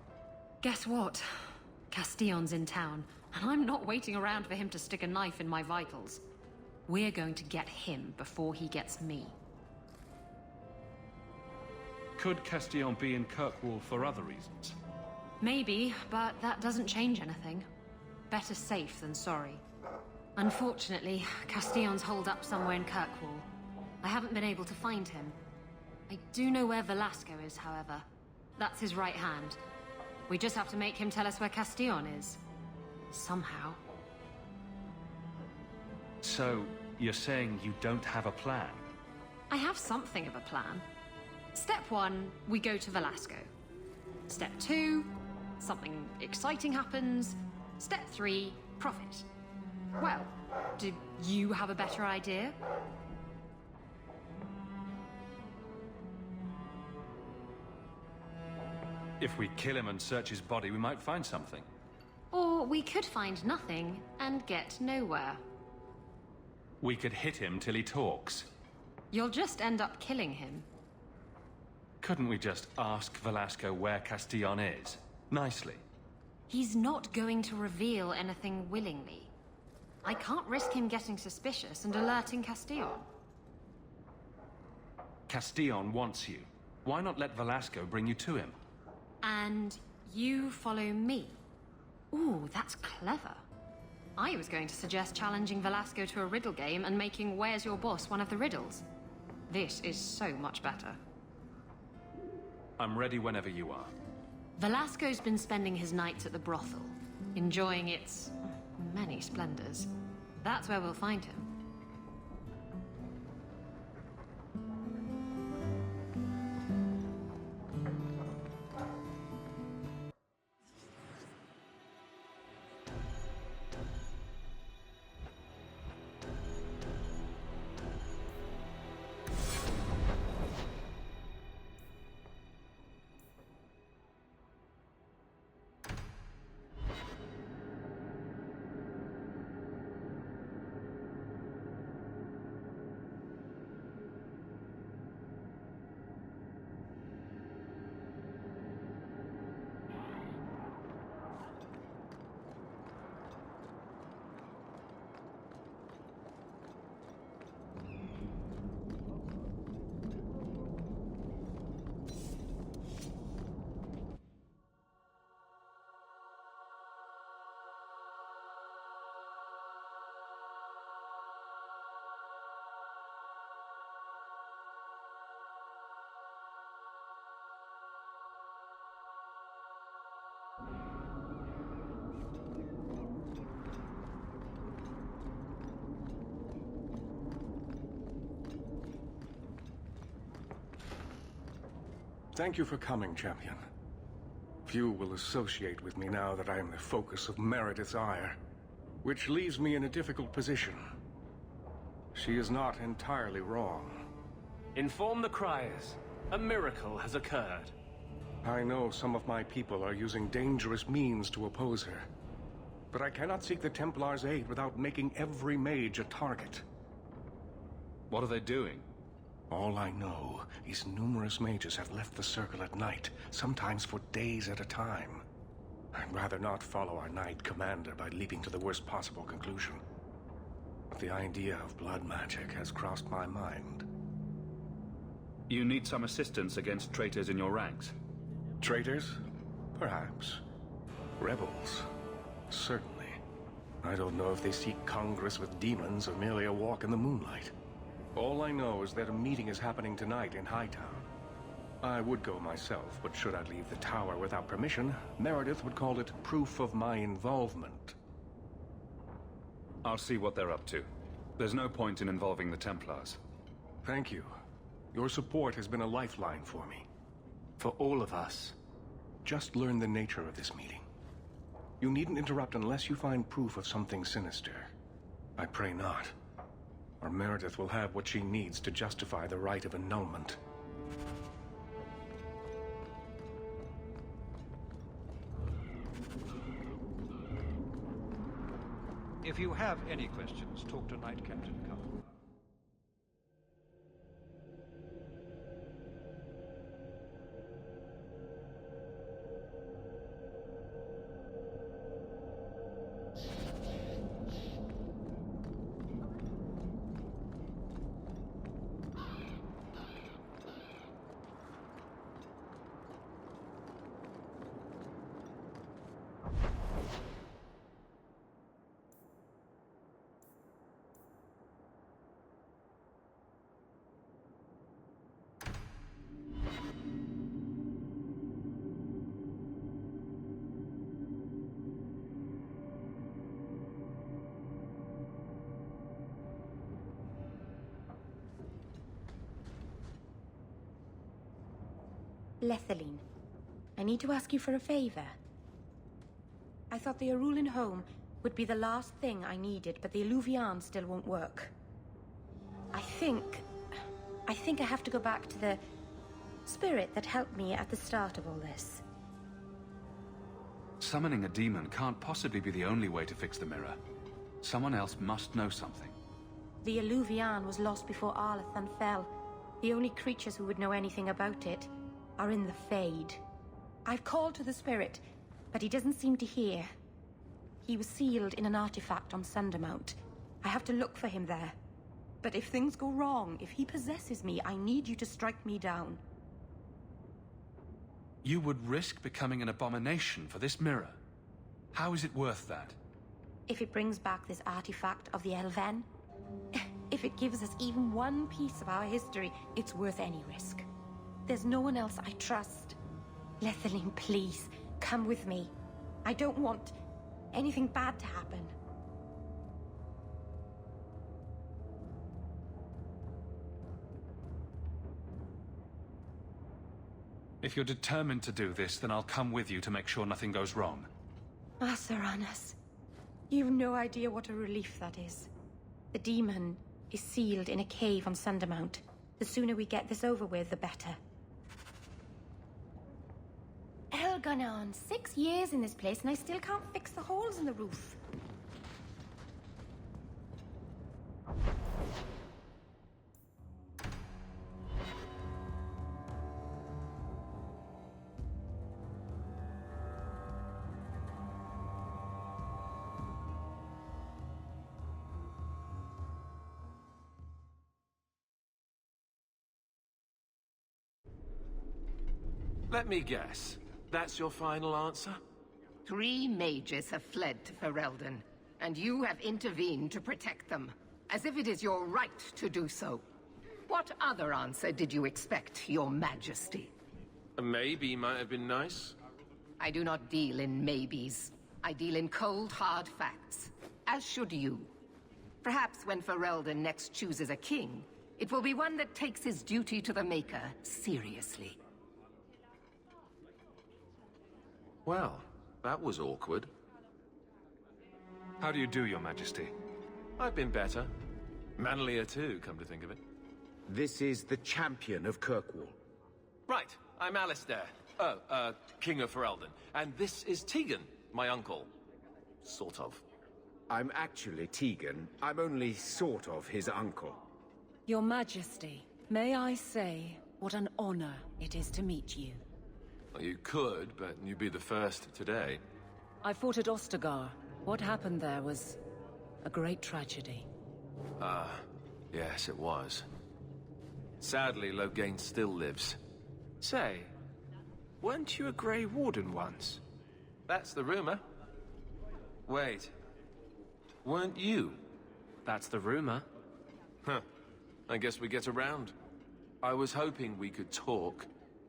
Guess what? Castillon's in town, and I'm not waiting around for him to stick a knife in my vitals. We're going to get him before he gets me. Could Castillon be in Kirkwall for other reasons? Maybe, but that doesn't change anything. Better safe than sorry. Unfortunately, Castillon's holed up somewhere in Kirkwall. I haven't been able to find him. I do know where Velasco is, however. That's his right hand. We just have to make him tell us where Castillon is. Somehow. So, you're saying you don't have a plan? I have something of a plan. Step 1, we go to Velasco. Step 2, something exciting happens. Step 3, profit. Well, do you have a better idea? If we kill him and search his body, we might find something. Or we could find nothing and get nowhere. We could hit him till he talks. You'll just end up killing him. Couldn't we just ask Velasco where Castillon is? Nicely. He's not going to reveal anything willingly. I can't risk him getting suspicious and alerting Castillon. Castillon wants you. Why not let Velasco bring you to him? And you follow me. Ooh, that's clever. I was going to suggest challenging Velasco to a riddle game and making Where's Your Boss one of the riddles. This is so much better. I'm ready whenever you are. Velasco's been spending his nights at the brothel, enjoying its many splendors. That's where we'll find him. Thank you for coming, champion. Few will associate with me now that I am the focus of Meredith's ire, which leaves me in a difficult position. She is not entirely wrong. Inform the criers. A miracle has occurred. I know some of my people are using dangerous means to oppose her, but I cannot seek the Templars' aid without making every mage a target. What are they doing? All I know is numerous mages have left the circle at night, sometimes for days at a time. I'd rather not follow our Knight Commander by leaping to the worst possible conclusion. But the idea of blood magic has crossed my mind. You need some assistance against traitors in your ranks? Traitors? Perhaps. Rebels? Certainly. I don't know if they seek congress with demons or merely a walk in the moonlight. All I know is that a meeting is happening tonight in Hightown. I would go myself, but should I leave the tower without permission, Meredith would call it proof of my involvement. I'll see what they're up to. There's no point in involving the Templars. Thank you. Your support has been a lifeline for me. For all of us. Just learn the nature of this meeting. You needn't interrupt unless you find proof of something sinister. I pray not. Or Meredith will have what she needs to justify the right of annulment. If you have any questions, talk to Knight Captain Carl. Lethaline, I need to ask you for a favor. I thought the Arulin home would be the last thing I needed, but the Illuvian still won't work. I think I have to go back to the spirit that helped me at the start of all this. Summoning a demon can't possibly be the only way to fix the mirror. Someone else must know something. The Illuvian was lost before Arlathan fell. The only creatures who would know anything about it are in the Fade. I've called to the spirit, but he doesn't seem to hear. He was sealed in an artifact on Sundermount. I have to look for him there. But if things go wrong, if he possesses me, I need you to strike me down. You would risk becoming an abomination for this mirror. How is it worth that? If it brings back this artifact of the Elven, if it gives us even one piece of our history, it's worth any risk. There's no one else I trust. Lethaline, please, come with me. I don't want anything bad to happen. If you're determined to do this, then I'll come with you to make sure nothing goes wrong. Saranas, you've no idea what a relief that is. The demon is sealed in a cave on Sundermount. The sooner we get this over with, the better. Elganon, 6 years in this place and I still can't fix the holes in the roof. Let me guess. That's your final answer? 3 mages have fled to Ferelden, and you have intervened to protect them, as if it is your right to do so. What other answer did you expect, your majesty? A maybe might have been nice. I do not deal in maybes. I deal in cold, hard facts. As should you. Perhaps when Ferelden next chooses a king, it will be one that takes his duty to the Maker seriously. Well, that was awkward. How do you do, Your Majesty? I've been better. Manlier too, come to think of it. This is the champion of Kirkwall. Right, I'm Alistair. King of Ferelden. And this is Tegan, my uncle. Sort of. I'm actually Tegan. I'm only sort of his uncle. Your Majesty, may I say what an honor it is to meet you. Well, you could, but you'd be the first today. I fought at Ostagar. What happened there was a great tragedy. Yes, it was. Sadly, Loghain still lives. Say, weren't you a Grey Warden once? That's the rumor. Wait. Weren't you? That's the rumor. Huh. I guess we get around. I was hoping we could talk.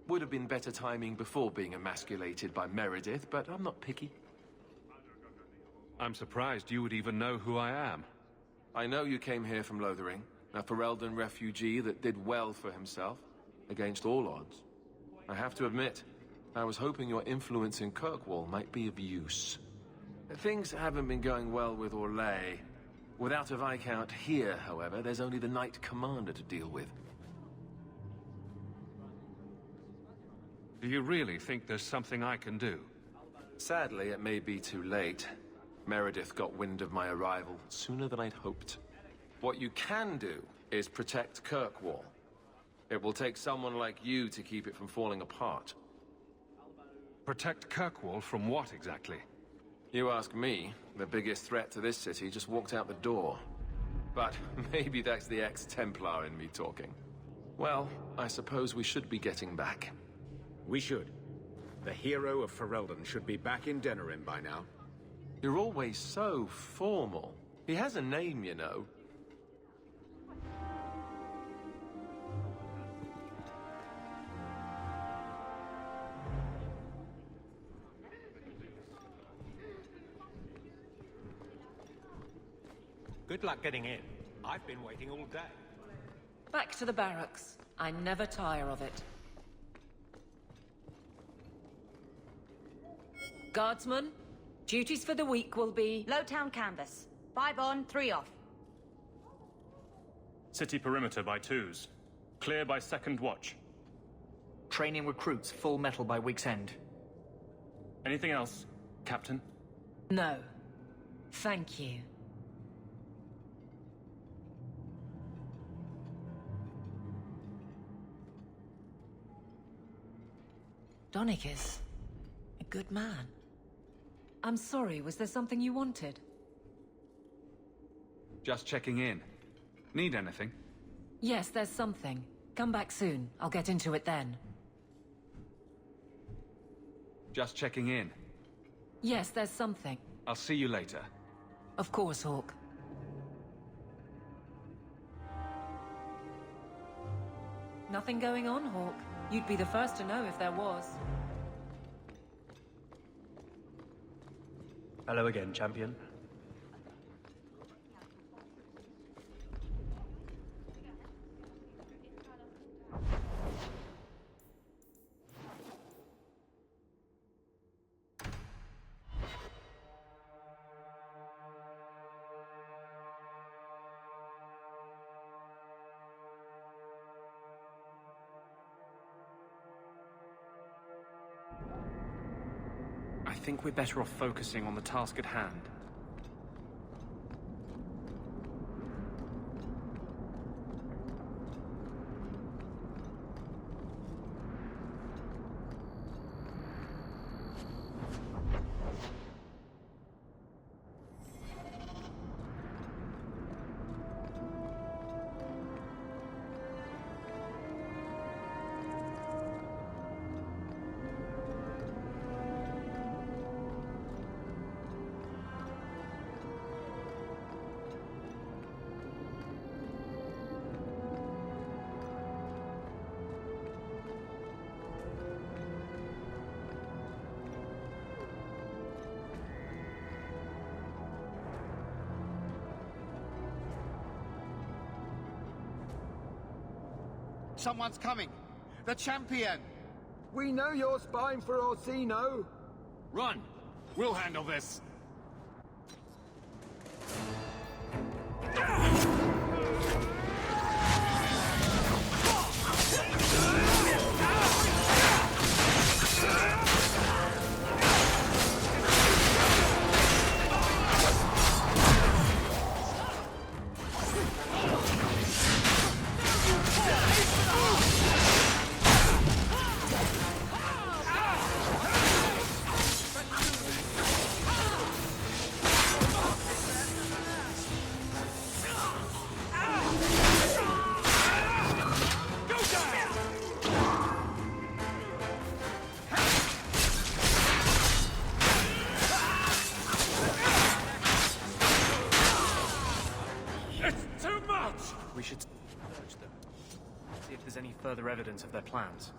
Would have been better timing before being emasculated by Meredith, but I'm not picky. I'm surprised you would even know who I am. I know you came here from Lothering, a Ferelden refugee that did well for himself, against all odds. I have to admit, I was hoping your influence in Kirkwall might be of use. Things haven't been going well with Orlais. Without a Viscount here, however, there's only the Knight Commander to deal with. Do you really think there's something I can do? Sadly, it may be too late. Meredith got wind of my arrival sooner than I'd hoped. What you can do is protect Kirkwall. It will take someone like you to keep it from falling apart. Protect Kirkwall from what exactly? You ask me, the biggest threat to this city just walked out the door. But maybe that's the ex-Templar in me talking. Well, I suppose we should be getting back. We should. The hero of Ferelden should be back in Denerim by now. You're always so formal. He has a name, you know. Good luck getting in. I've been waiting all day. Back to the barracks. I never tire of it. Guardsmen, duties for the week will be... Lowtown canvas. 5 on, 3 off. City perimeter by 2s. Clear by 2nd watch. Training recruits full metal by week's end. Anything else, Captain? No. Thank you. Donnick is a good man. I'm sorry, was there something you wanted? Just checking in. Need anything? Yes, there's something. Come back soon. I'll get into it then. Just checking in. Yes, there's something. I'll see you later. Of course, Hawke. Nothing going on, Hawke. You'd be the first to know if there was. Hello again, champion. I think we're better off focusing on the task at hand. Someone's coming! The champion! We know you're spying for Orsino! Run! We'll handle this! evidence of their plans.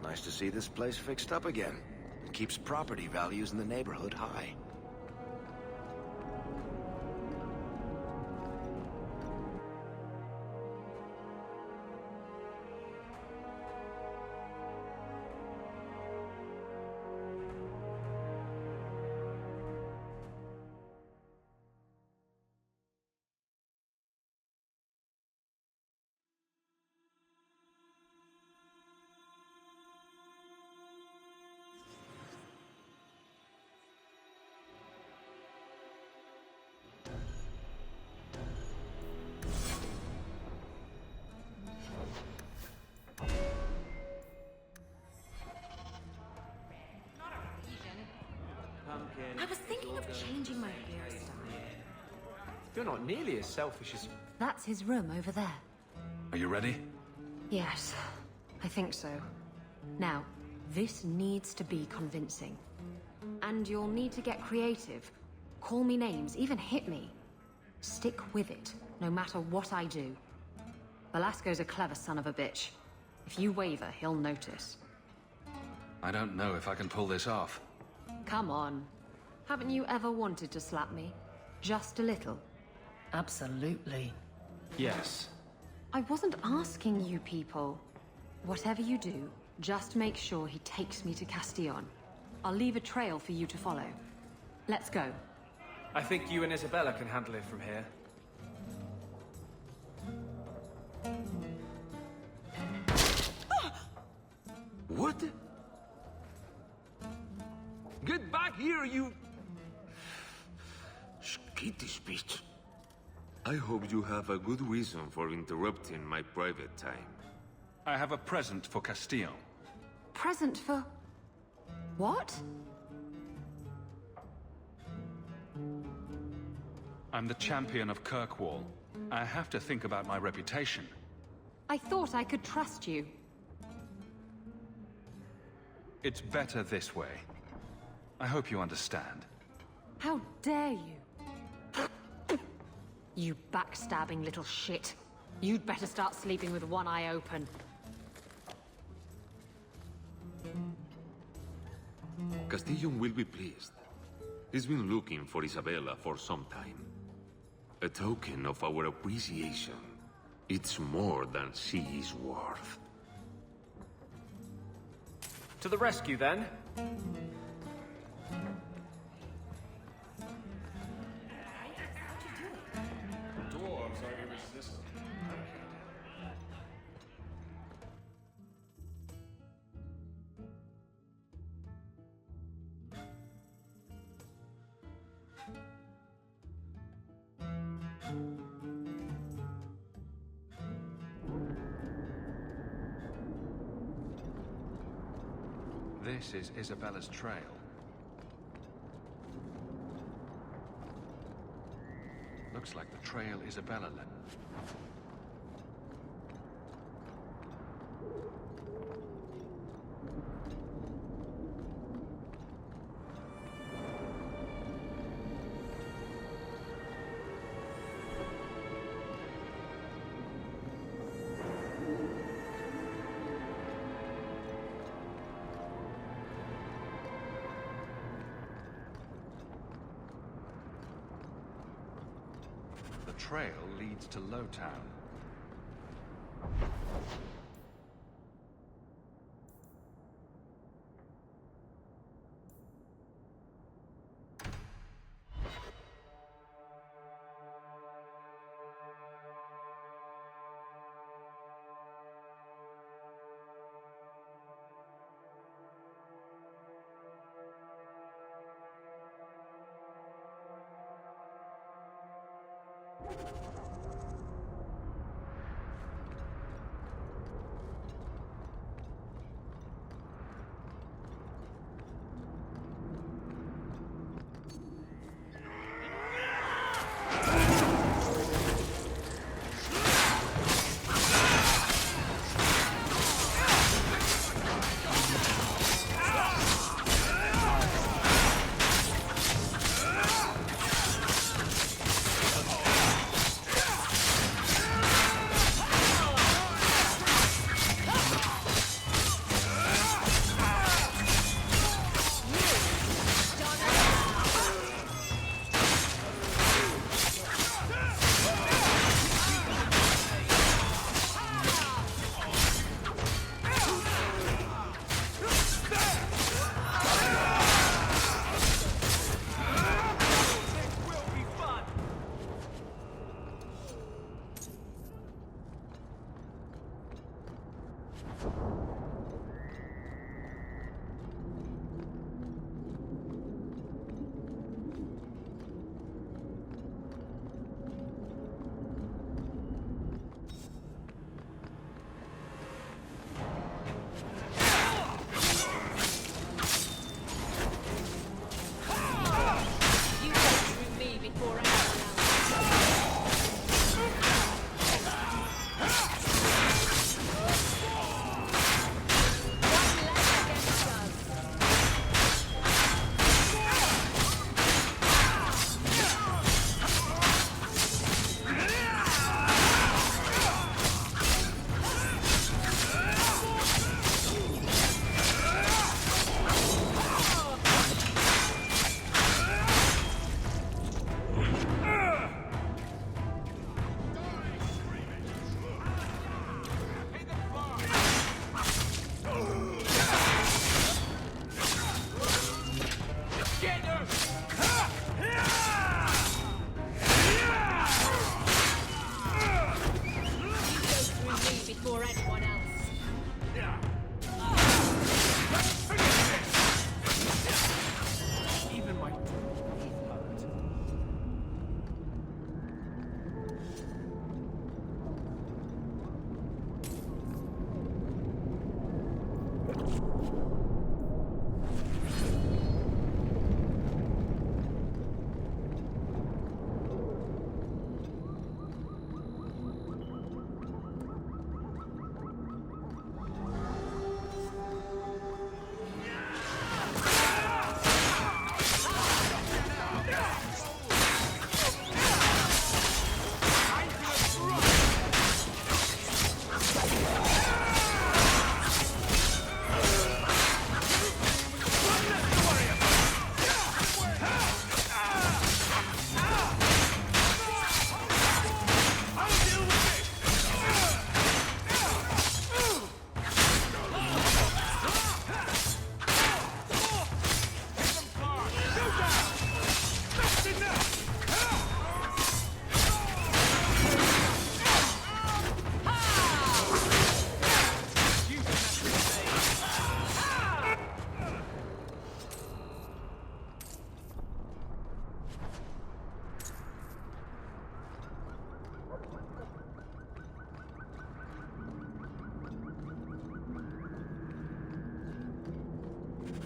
Nice to see this place fixed up again. It keeps property values in the neighborhood high. I was thinking of changing my hairstyle. You're not nearly as selfish as... That's his room over there. Are you ready? Yes, I think so. Now, this needs to be convincing. And you'll need to get creative. Call me names, even hit me. Stick with it, no matter what I do. Velasco's a clever son of a bitch. If you waver, he'll notice. I don't know if I can pull this off. Come on. Haven't you ever wanted to slap me? Just a little? Absolutely. Yes. I wasn't asking you people. Whatever you do, just make sure he takes me to Castillon. I'll leave a trail for you to follow. Let's go. I think you and Isabella can handle it from here. What? Get back here, you... Skittish bitch. I hope you have a good reason for interrupting my private time. I have a present for Castillon. Present for... what? I'm the champion of Kirkwall. I have to think about my reputation. I thought I could trust you. It's better this way. I hope you understand. How dare you? You backstabbing little shit. You'd better start sleeping with one eye open. Castillon will be pleased. He's been looking for Isabella for some time. A token of our appreciation. It's more than she is worth. To the rescue, then. Dwarves are irresistible. This is Isabella's trail. Looks like the trail Isabella left. The trail leads to Lowtown.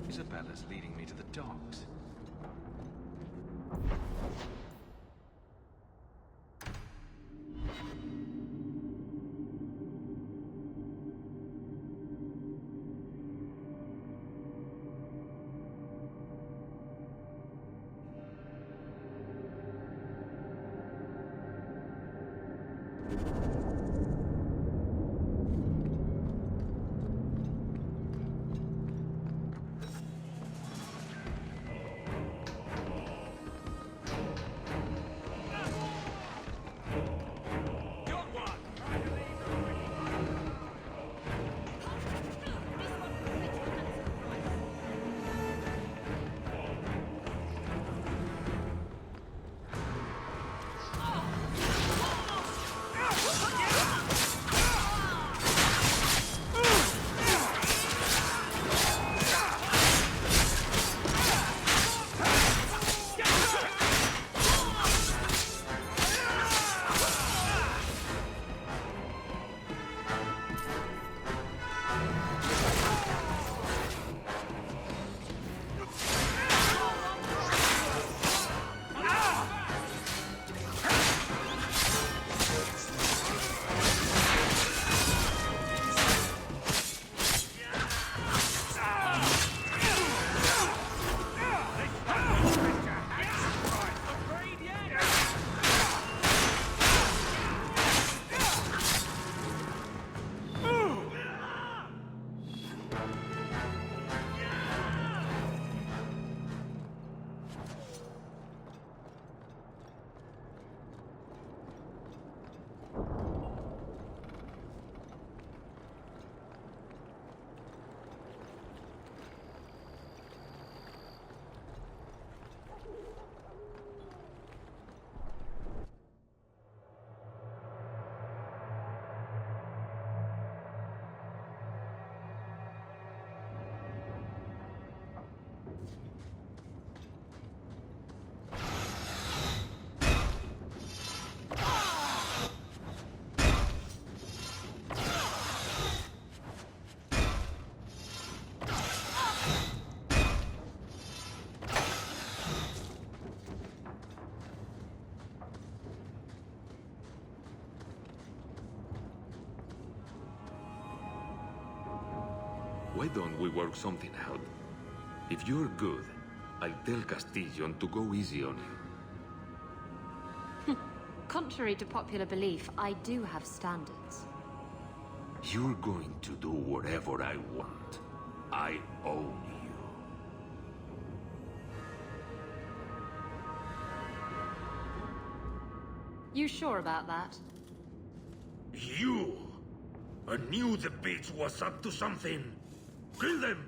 Isabella's leading me to the docks. Why don't we work something out? If you're good, I'll tell Castillon to go easy on you. Contrary to popular belief, I do have standards. You're going to do whatever I want. I own you. You sure about that? You! I knew the bitch was up to something. Kill them!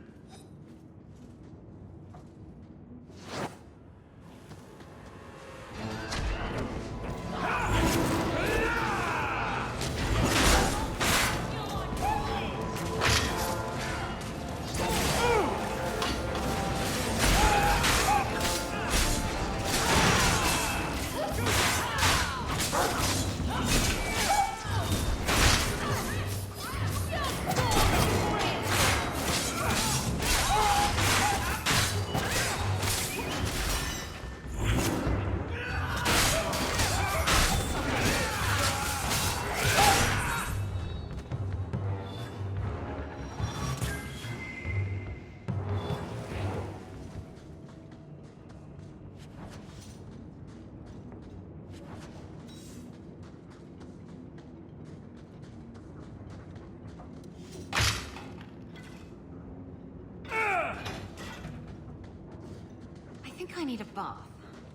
I think I need a bath.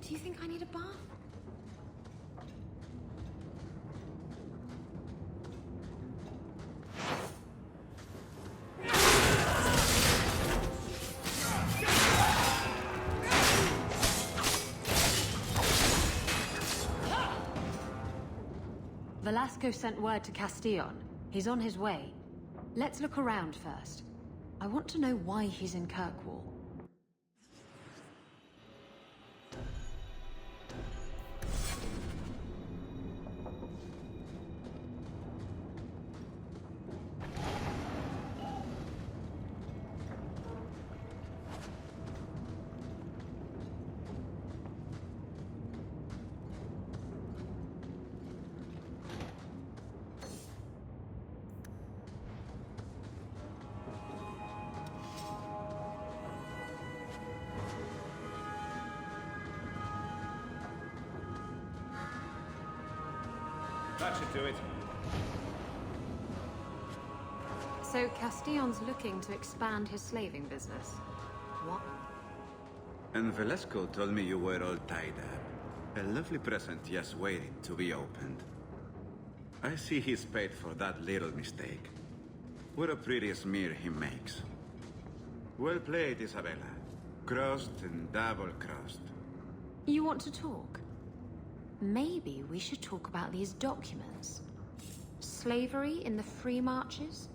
Do you think I need a bath? Velasco sent word to Castillon. He's on his way. Let's look around first. I want to know why he's in Kirkwall. That should do it. So Castillon's looking to expand his slaving business. What? And Velasco told me you were all tied up. A lovely present just waiting to be opened. I see he's paid for that little mistake. What a pretty smear he makes. Well played, Isabella. Crossed and double-crossed. You want to talk? Maybe we should talk about these documents. Slavery in the free marches?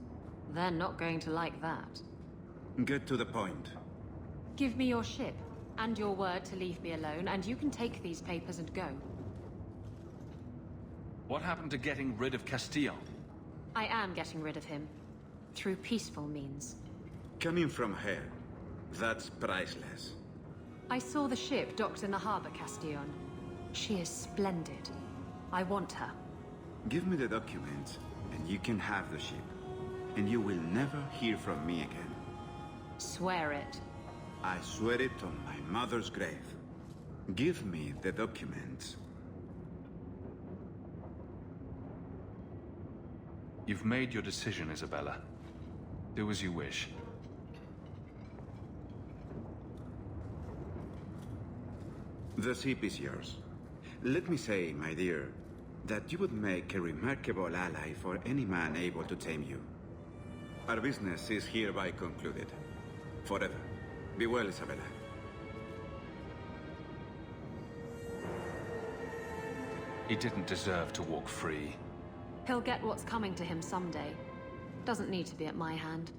They're not going to like that. Get to the point. Give me your ship, and your word to leave me alone, and you can take these papers and go. What happened to getting rid of Castillon? I am getting rid of him. Through peaceful means. Coming from her, that's priceless. I saw the ship docked in the harbor, Castillon. She is splendid. I want her. Give me the documents, and you can have the ship. And you will never hear from me again. Swear it. I swear it on my mother's grave. Give me the documents. You've made your decision, Isabella. Do as you wish. The ship is yours. Let me say, my dear, that you would make a remarkable ally for any man able to tame you. Our business is hereby concluded. Forever. Be well, Isabella. He didn't deserve to walk free. He'll get what's coming to him someday. Doesn't need to be at my hand.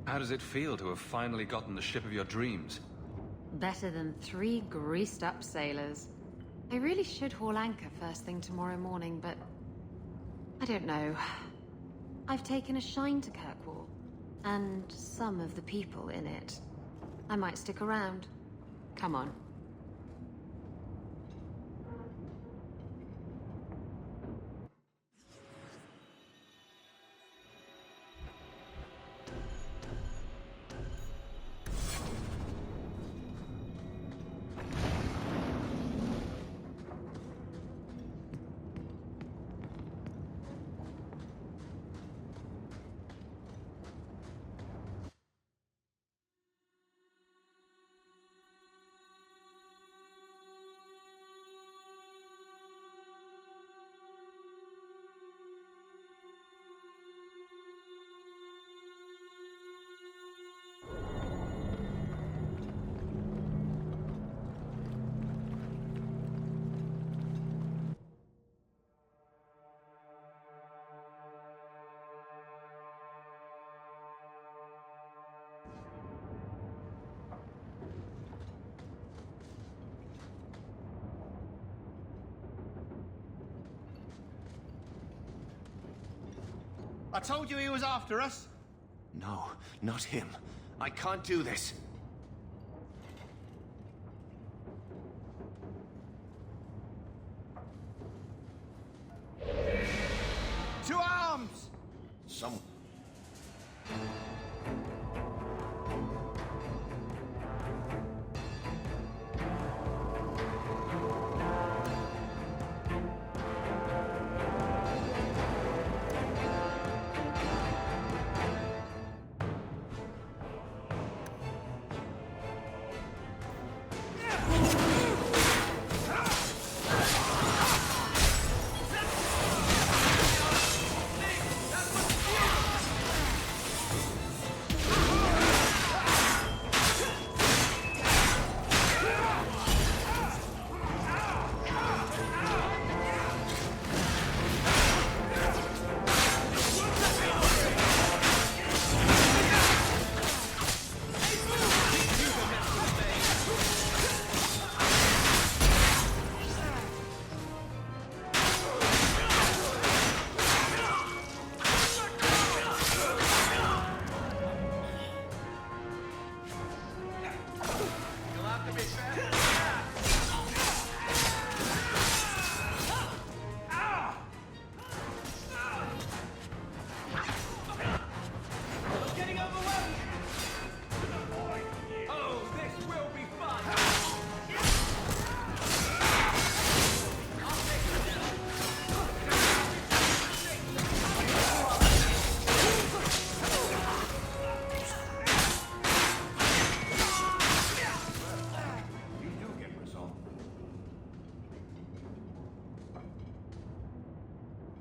How does it feel to have finally gotten the ship of your dreams? Better than 3 greased-up sailors. I really should haul anchor first thing tomorrow morning, but... I don't know. I've taken a shine to Kirkwall, and some of the people in it. I might stick around. Come on. I told you he was after us. No, not him. I can't do this. To arms! Some...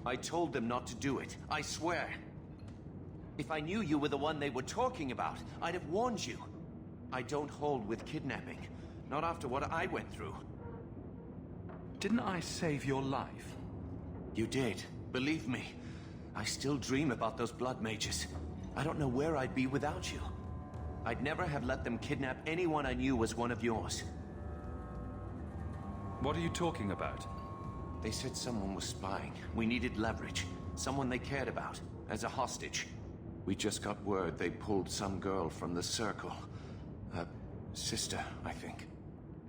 I told them not to do it, I swear. If I knew you were the one they were talking about, I'd have warned you. I don't hold with kidnapping. Not after what I went through. Didn't I save your life? You did. Believe me. I still dream about those blood mages. I don't know where I'd be without you. I'd never have let them kidnap anyone I knew was one of yours. What are you talking about? They said someone was spying. We needed leverage. Someone they cared about. As a hostage. We just got word they pulled some girl from the circle. A sister, I think.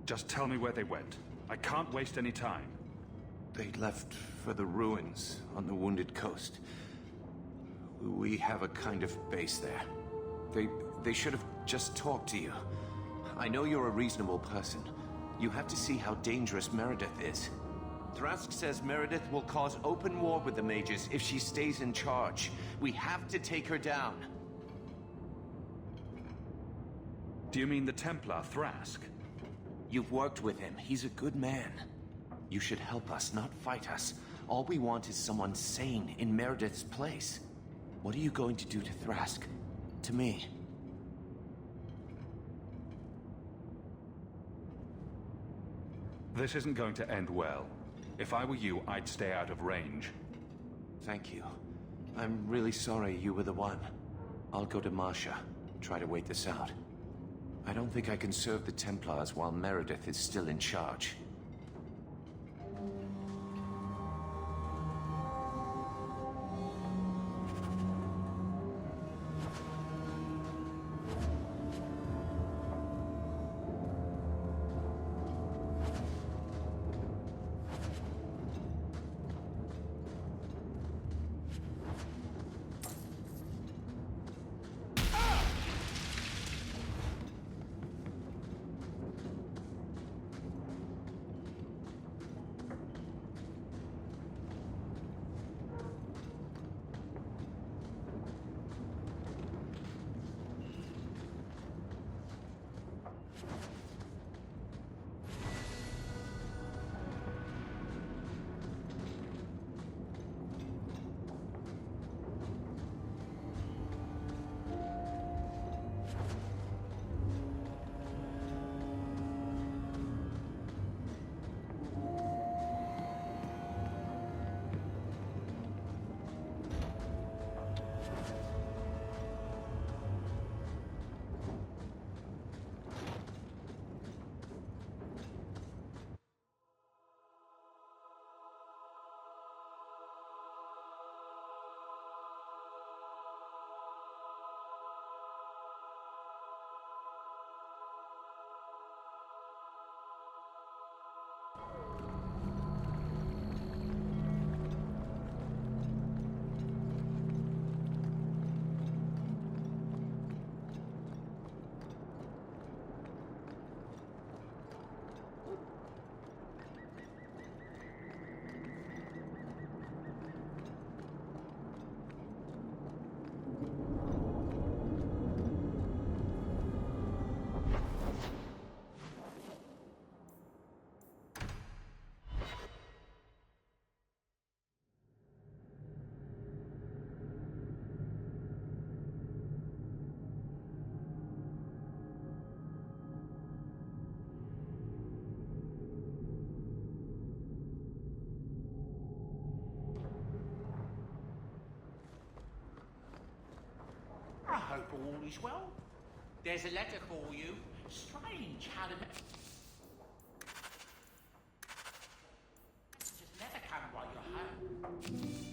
Just tell me where they went. I can't waste any time. They left for the ruins on the Wounded Coast. We have a kind of base there. They should have just talked to you. I know you're a reasonable person. You have to see how dangerous Meredith is. Thrask says Meredith will cause open war with the mages if she stays in charge. We have to take her down. Do you mean the Templar, Thrask? You've worked with him. He's a good man. You should help us, not fight us. All we want is someone sane in Meredith's place. What are you going to do to Thrask? To me? This isn't going to end well. If I were you, I'd stay out of range. Thank you. I'm really sorry you were the one. I'll go to Marsha, try to wait this out. I don't think I can serve the Templars while Meredith is still in charge. all is well. There's a letter for you. Strange how the... Just never come while you're home.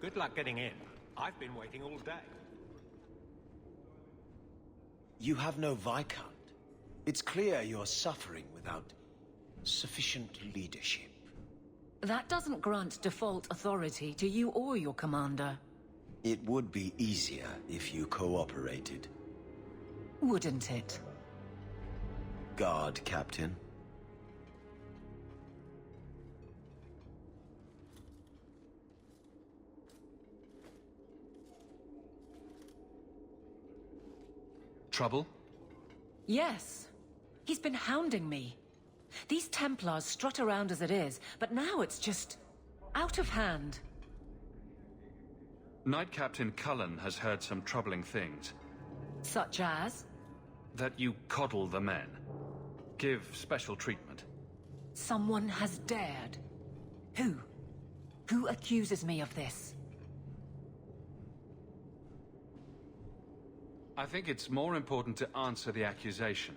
Good luck getting in. I've been waiting all day. You have no Viscount. It's clear you're suffering without sufficient leadership. That doesn't grant default authority to you or your commander. It would be easier if you cooperated. Wouldn't it? Guard, Captain. Trouble? Yes. He's been hounding me. These Templars strut around as it is, but now it's just... out of hand. Knight Captain Cullen has heard some troubling things. Such as? That you coddle the men. Give special treatment. Someone has dared. Who? Who accuses me of this? I think it's more important to answer the accusation.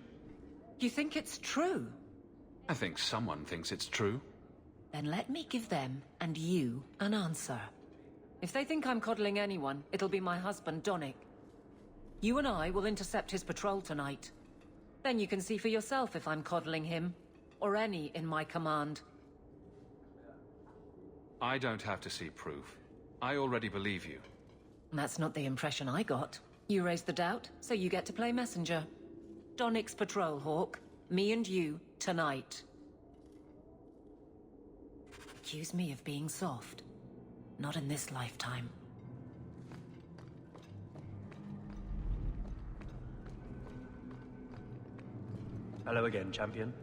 You think it's true? I think someone thinks it's true. Then let me give them, and you, an answer. If they think I'm coddling anyone, it'll be my husband, Donnic. You and I will intercept his patrol tonight. Then you can see for yourself if I'm coddling him, or any in my command. I don't have to see proof. I already believe you. That's not the impression I got. You raised the doubt, so you get to play messenger. Donnic's patrol, Hawke. Me and you, tonight. Accuse me of being soft. Not in this lifetime. Hello again, champion.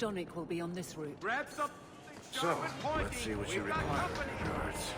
Donnic will be on this route. Grab something So, sharp and pointy. let's see what you We've got require, company. guards.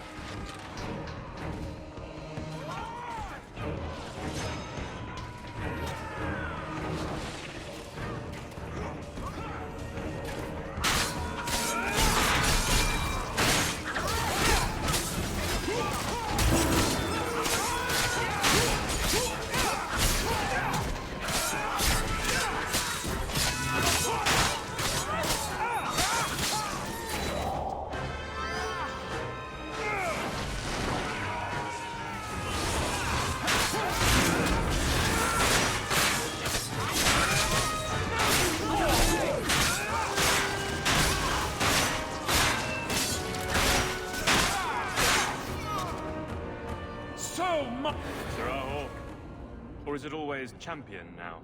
Or is it always champion now?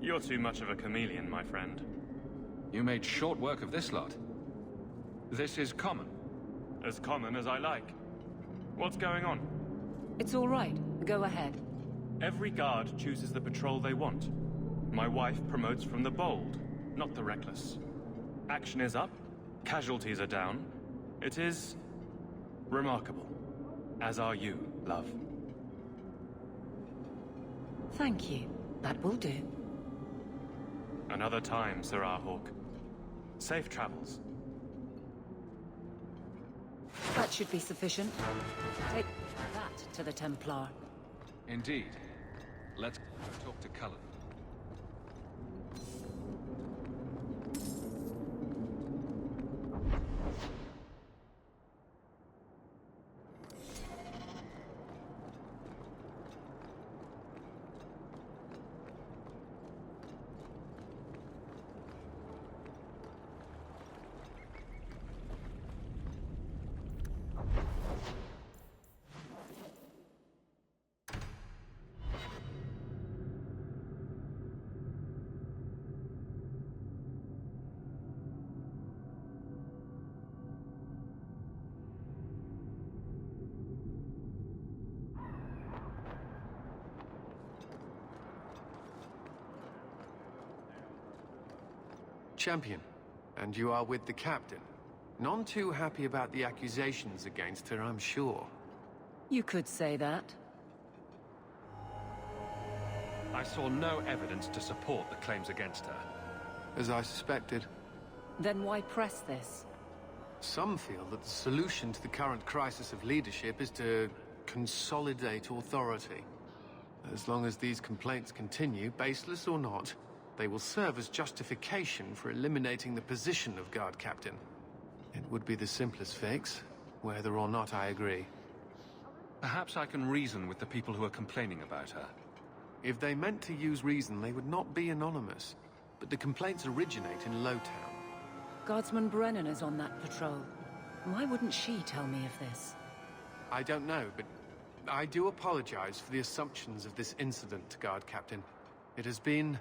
You're too much of a chameleon, my friend. You made short work of this lot. This is common. As common as I like. What's going on? It's all right. Go ahead. Every guard chooses the patrol they want. My wife promotes from the bold, not the reckless. Action is up, casualties are down. It is... remarkable. As are you, love. Thank you. That will do. Another time, Sir Hawke. Safe travels. That should be sufficient. Take that to the Templar. Indeed. Let's go talk to Cullen. Champion, and you are with the captain. None too happy about the accusations against her, I'm sure. You could say that. I saw no evidence to support the claims against her. As I suspected. Then why press this? Some feel that the solution to the current crisis of leadership is to consolidate authority. As long as these complaints continue, baseless or not, they will serve as justification for eliminating the position of guard captain. It would be the simplest fix, whether or not I agree. Perhaps I can reason with the people who are complaining about her. If they meant to use reason, they would not be anonymous. But the complaints originate in Lowtown. Guardsman Brennan is on that patrol. Why wouldn't she tell me of this? I don't know, but I do apologize for the assumptions of this incident, guard captain. It has been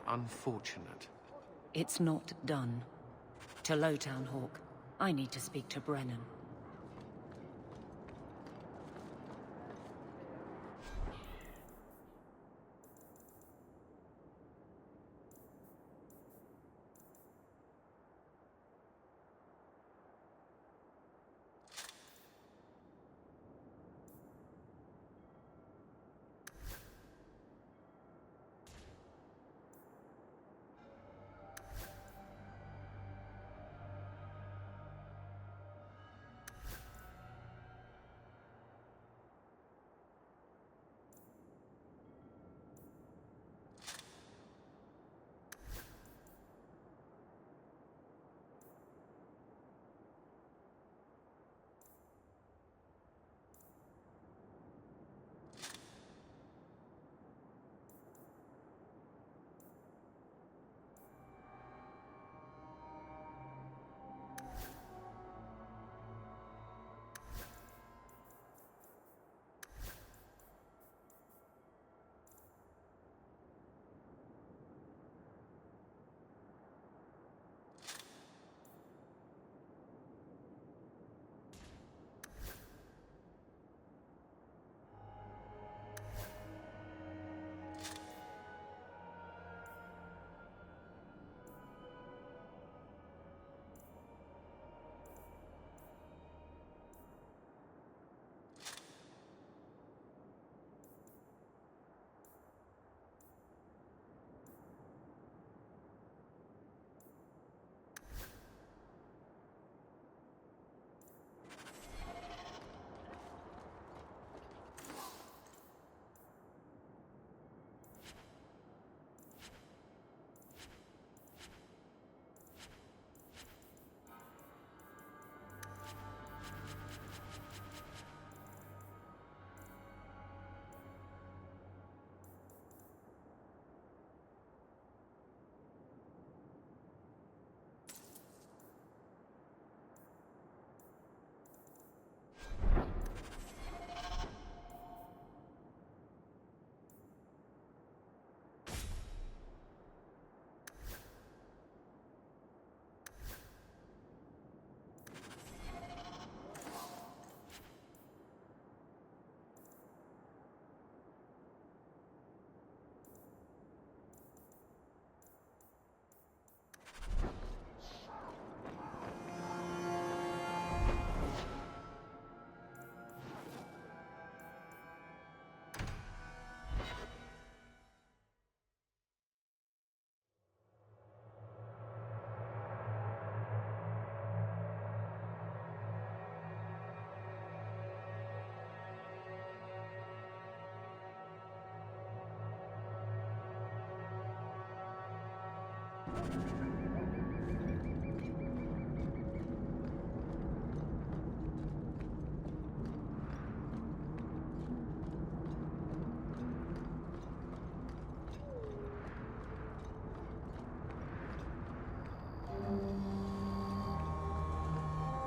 unfortunate. It's not done. To Lowtown, Hawke. I need to speak to Brennan.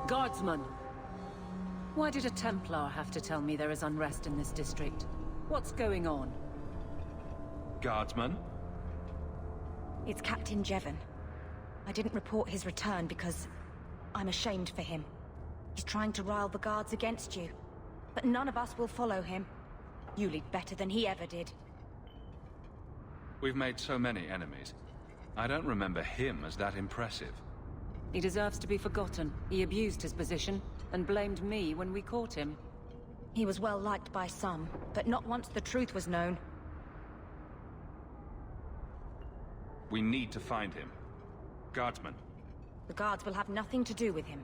Guardsman! Why did a Templar have to tell me there is unrest in this district? What's going on? Guardsman? It's Captain Jevon. I didn't report his return because I'm ashamed for him. He's trying to rile the guards against you. But none of us will follow him. You lead better than he ever did. We've made so many enemies. I don't remember him as that impressive. He deserves to be forgotten. He abused his position and blamed me when we caught him. He was well liked by some, but not once the truth was known. We need to find him. Guardsman. The guards will have nothing to do with him.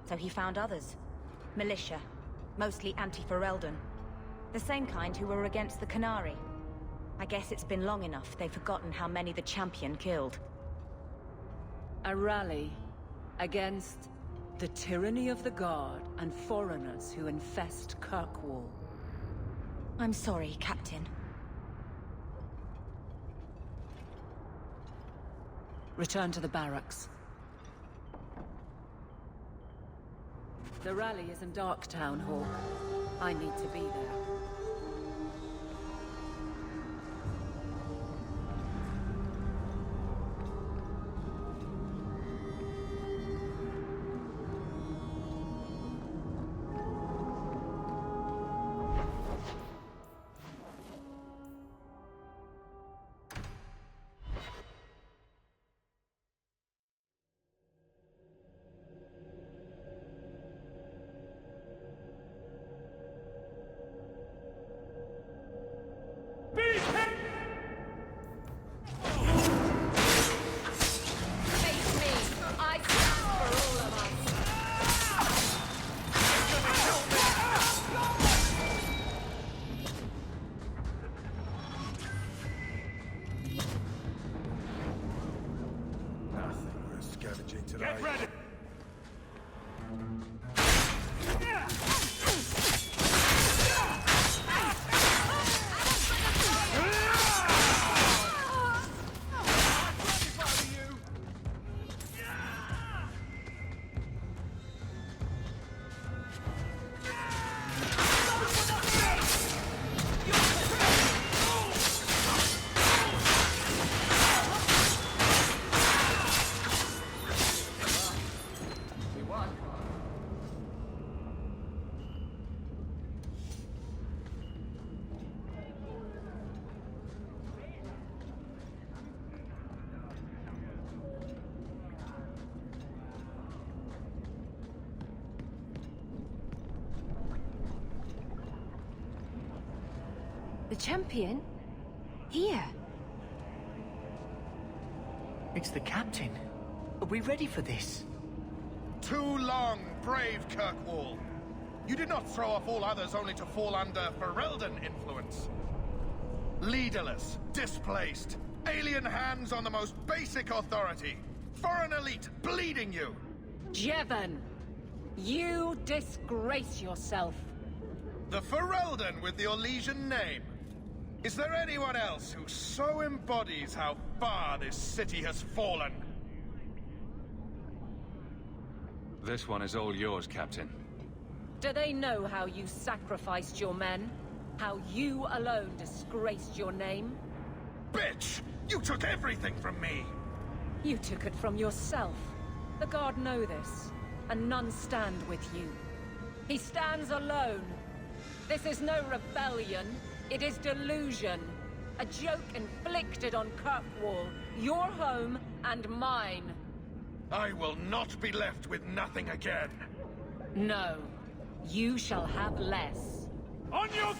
So he found others. Militia. Mostly anti-Ferelden. The same kind who were against the Canary. I guess it's been long enough they've forgotten how many the Champion killed. A rally against the tyranny of the Guard and foreigners who infest Kirkwall. I'm sorry, Captain. Return to the barracks. The rally is in Darktown, Hawke. I need to be there. Get ready! The Champion? Here? It's the Captain. Are we ready for this? Too long, brave Kirkwall. You did not throw off all others only to fall under Ferelden influence. Leaderless, displaced, alien hands on the most basic authority. Foreign elite bleeding you. Jevon! You disgrace yourself. The Ferelden with the Orlesian name. Is there anyone else who so embodies how far this city has fallen? This one is all yours, Captain. Do they know how you sacrificed your men? How you alone disgraced your name? Bitch! You took everything from me! You took it from yourself. The Guard know this, and none stand with you. He stands alone. This is no rebellion. It is delusion. A joke inflicted on Kirkwall, your home and mine. I will not be left with nothing again. No. You shall have less. On your...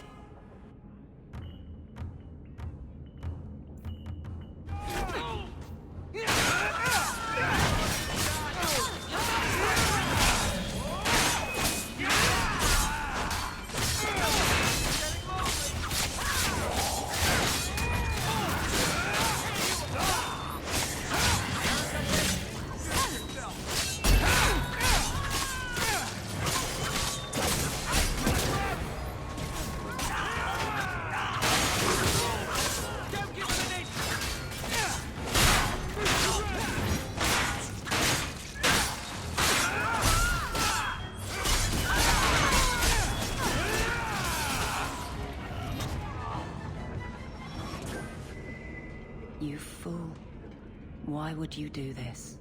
Why would you do this?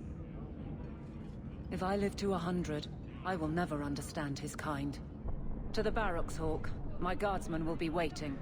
If I live to 100, I will never understand his kind. To the barracks, Hawke. My guardsmen will be waiting.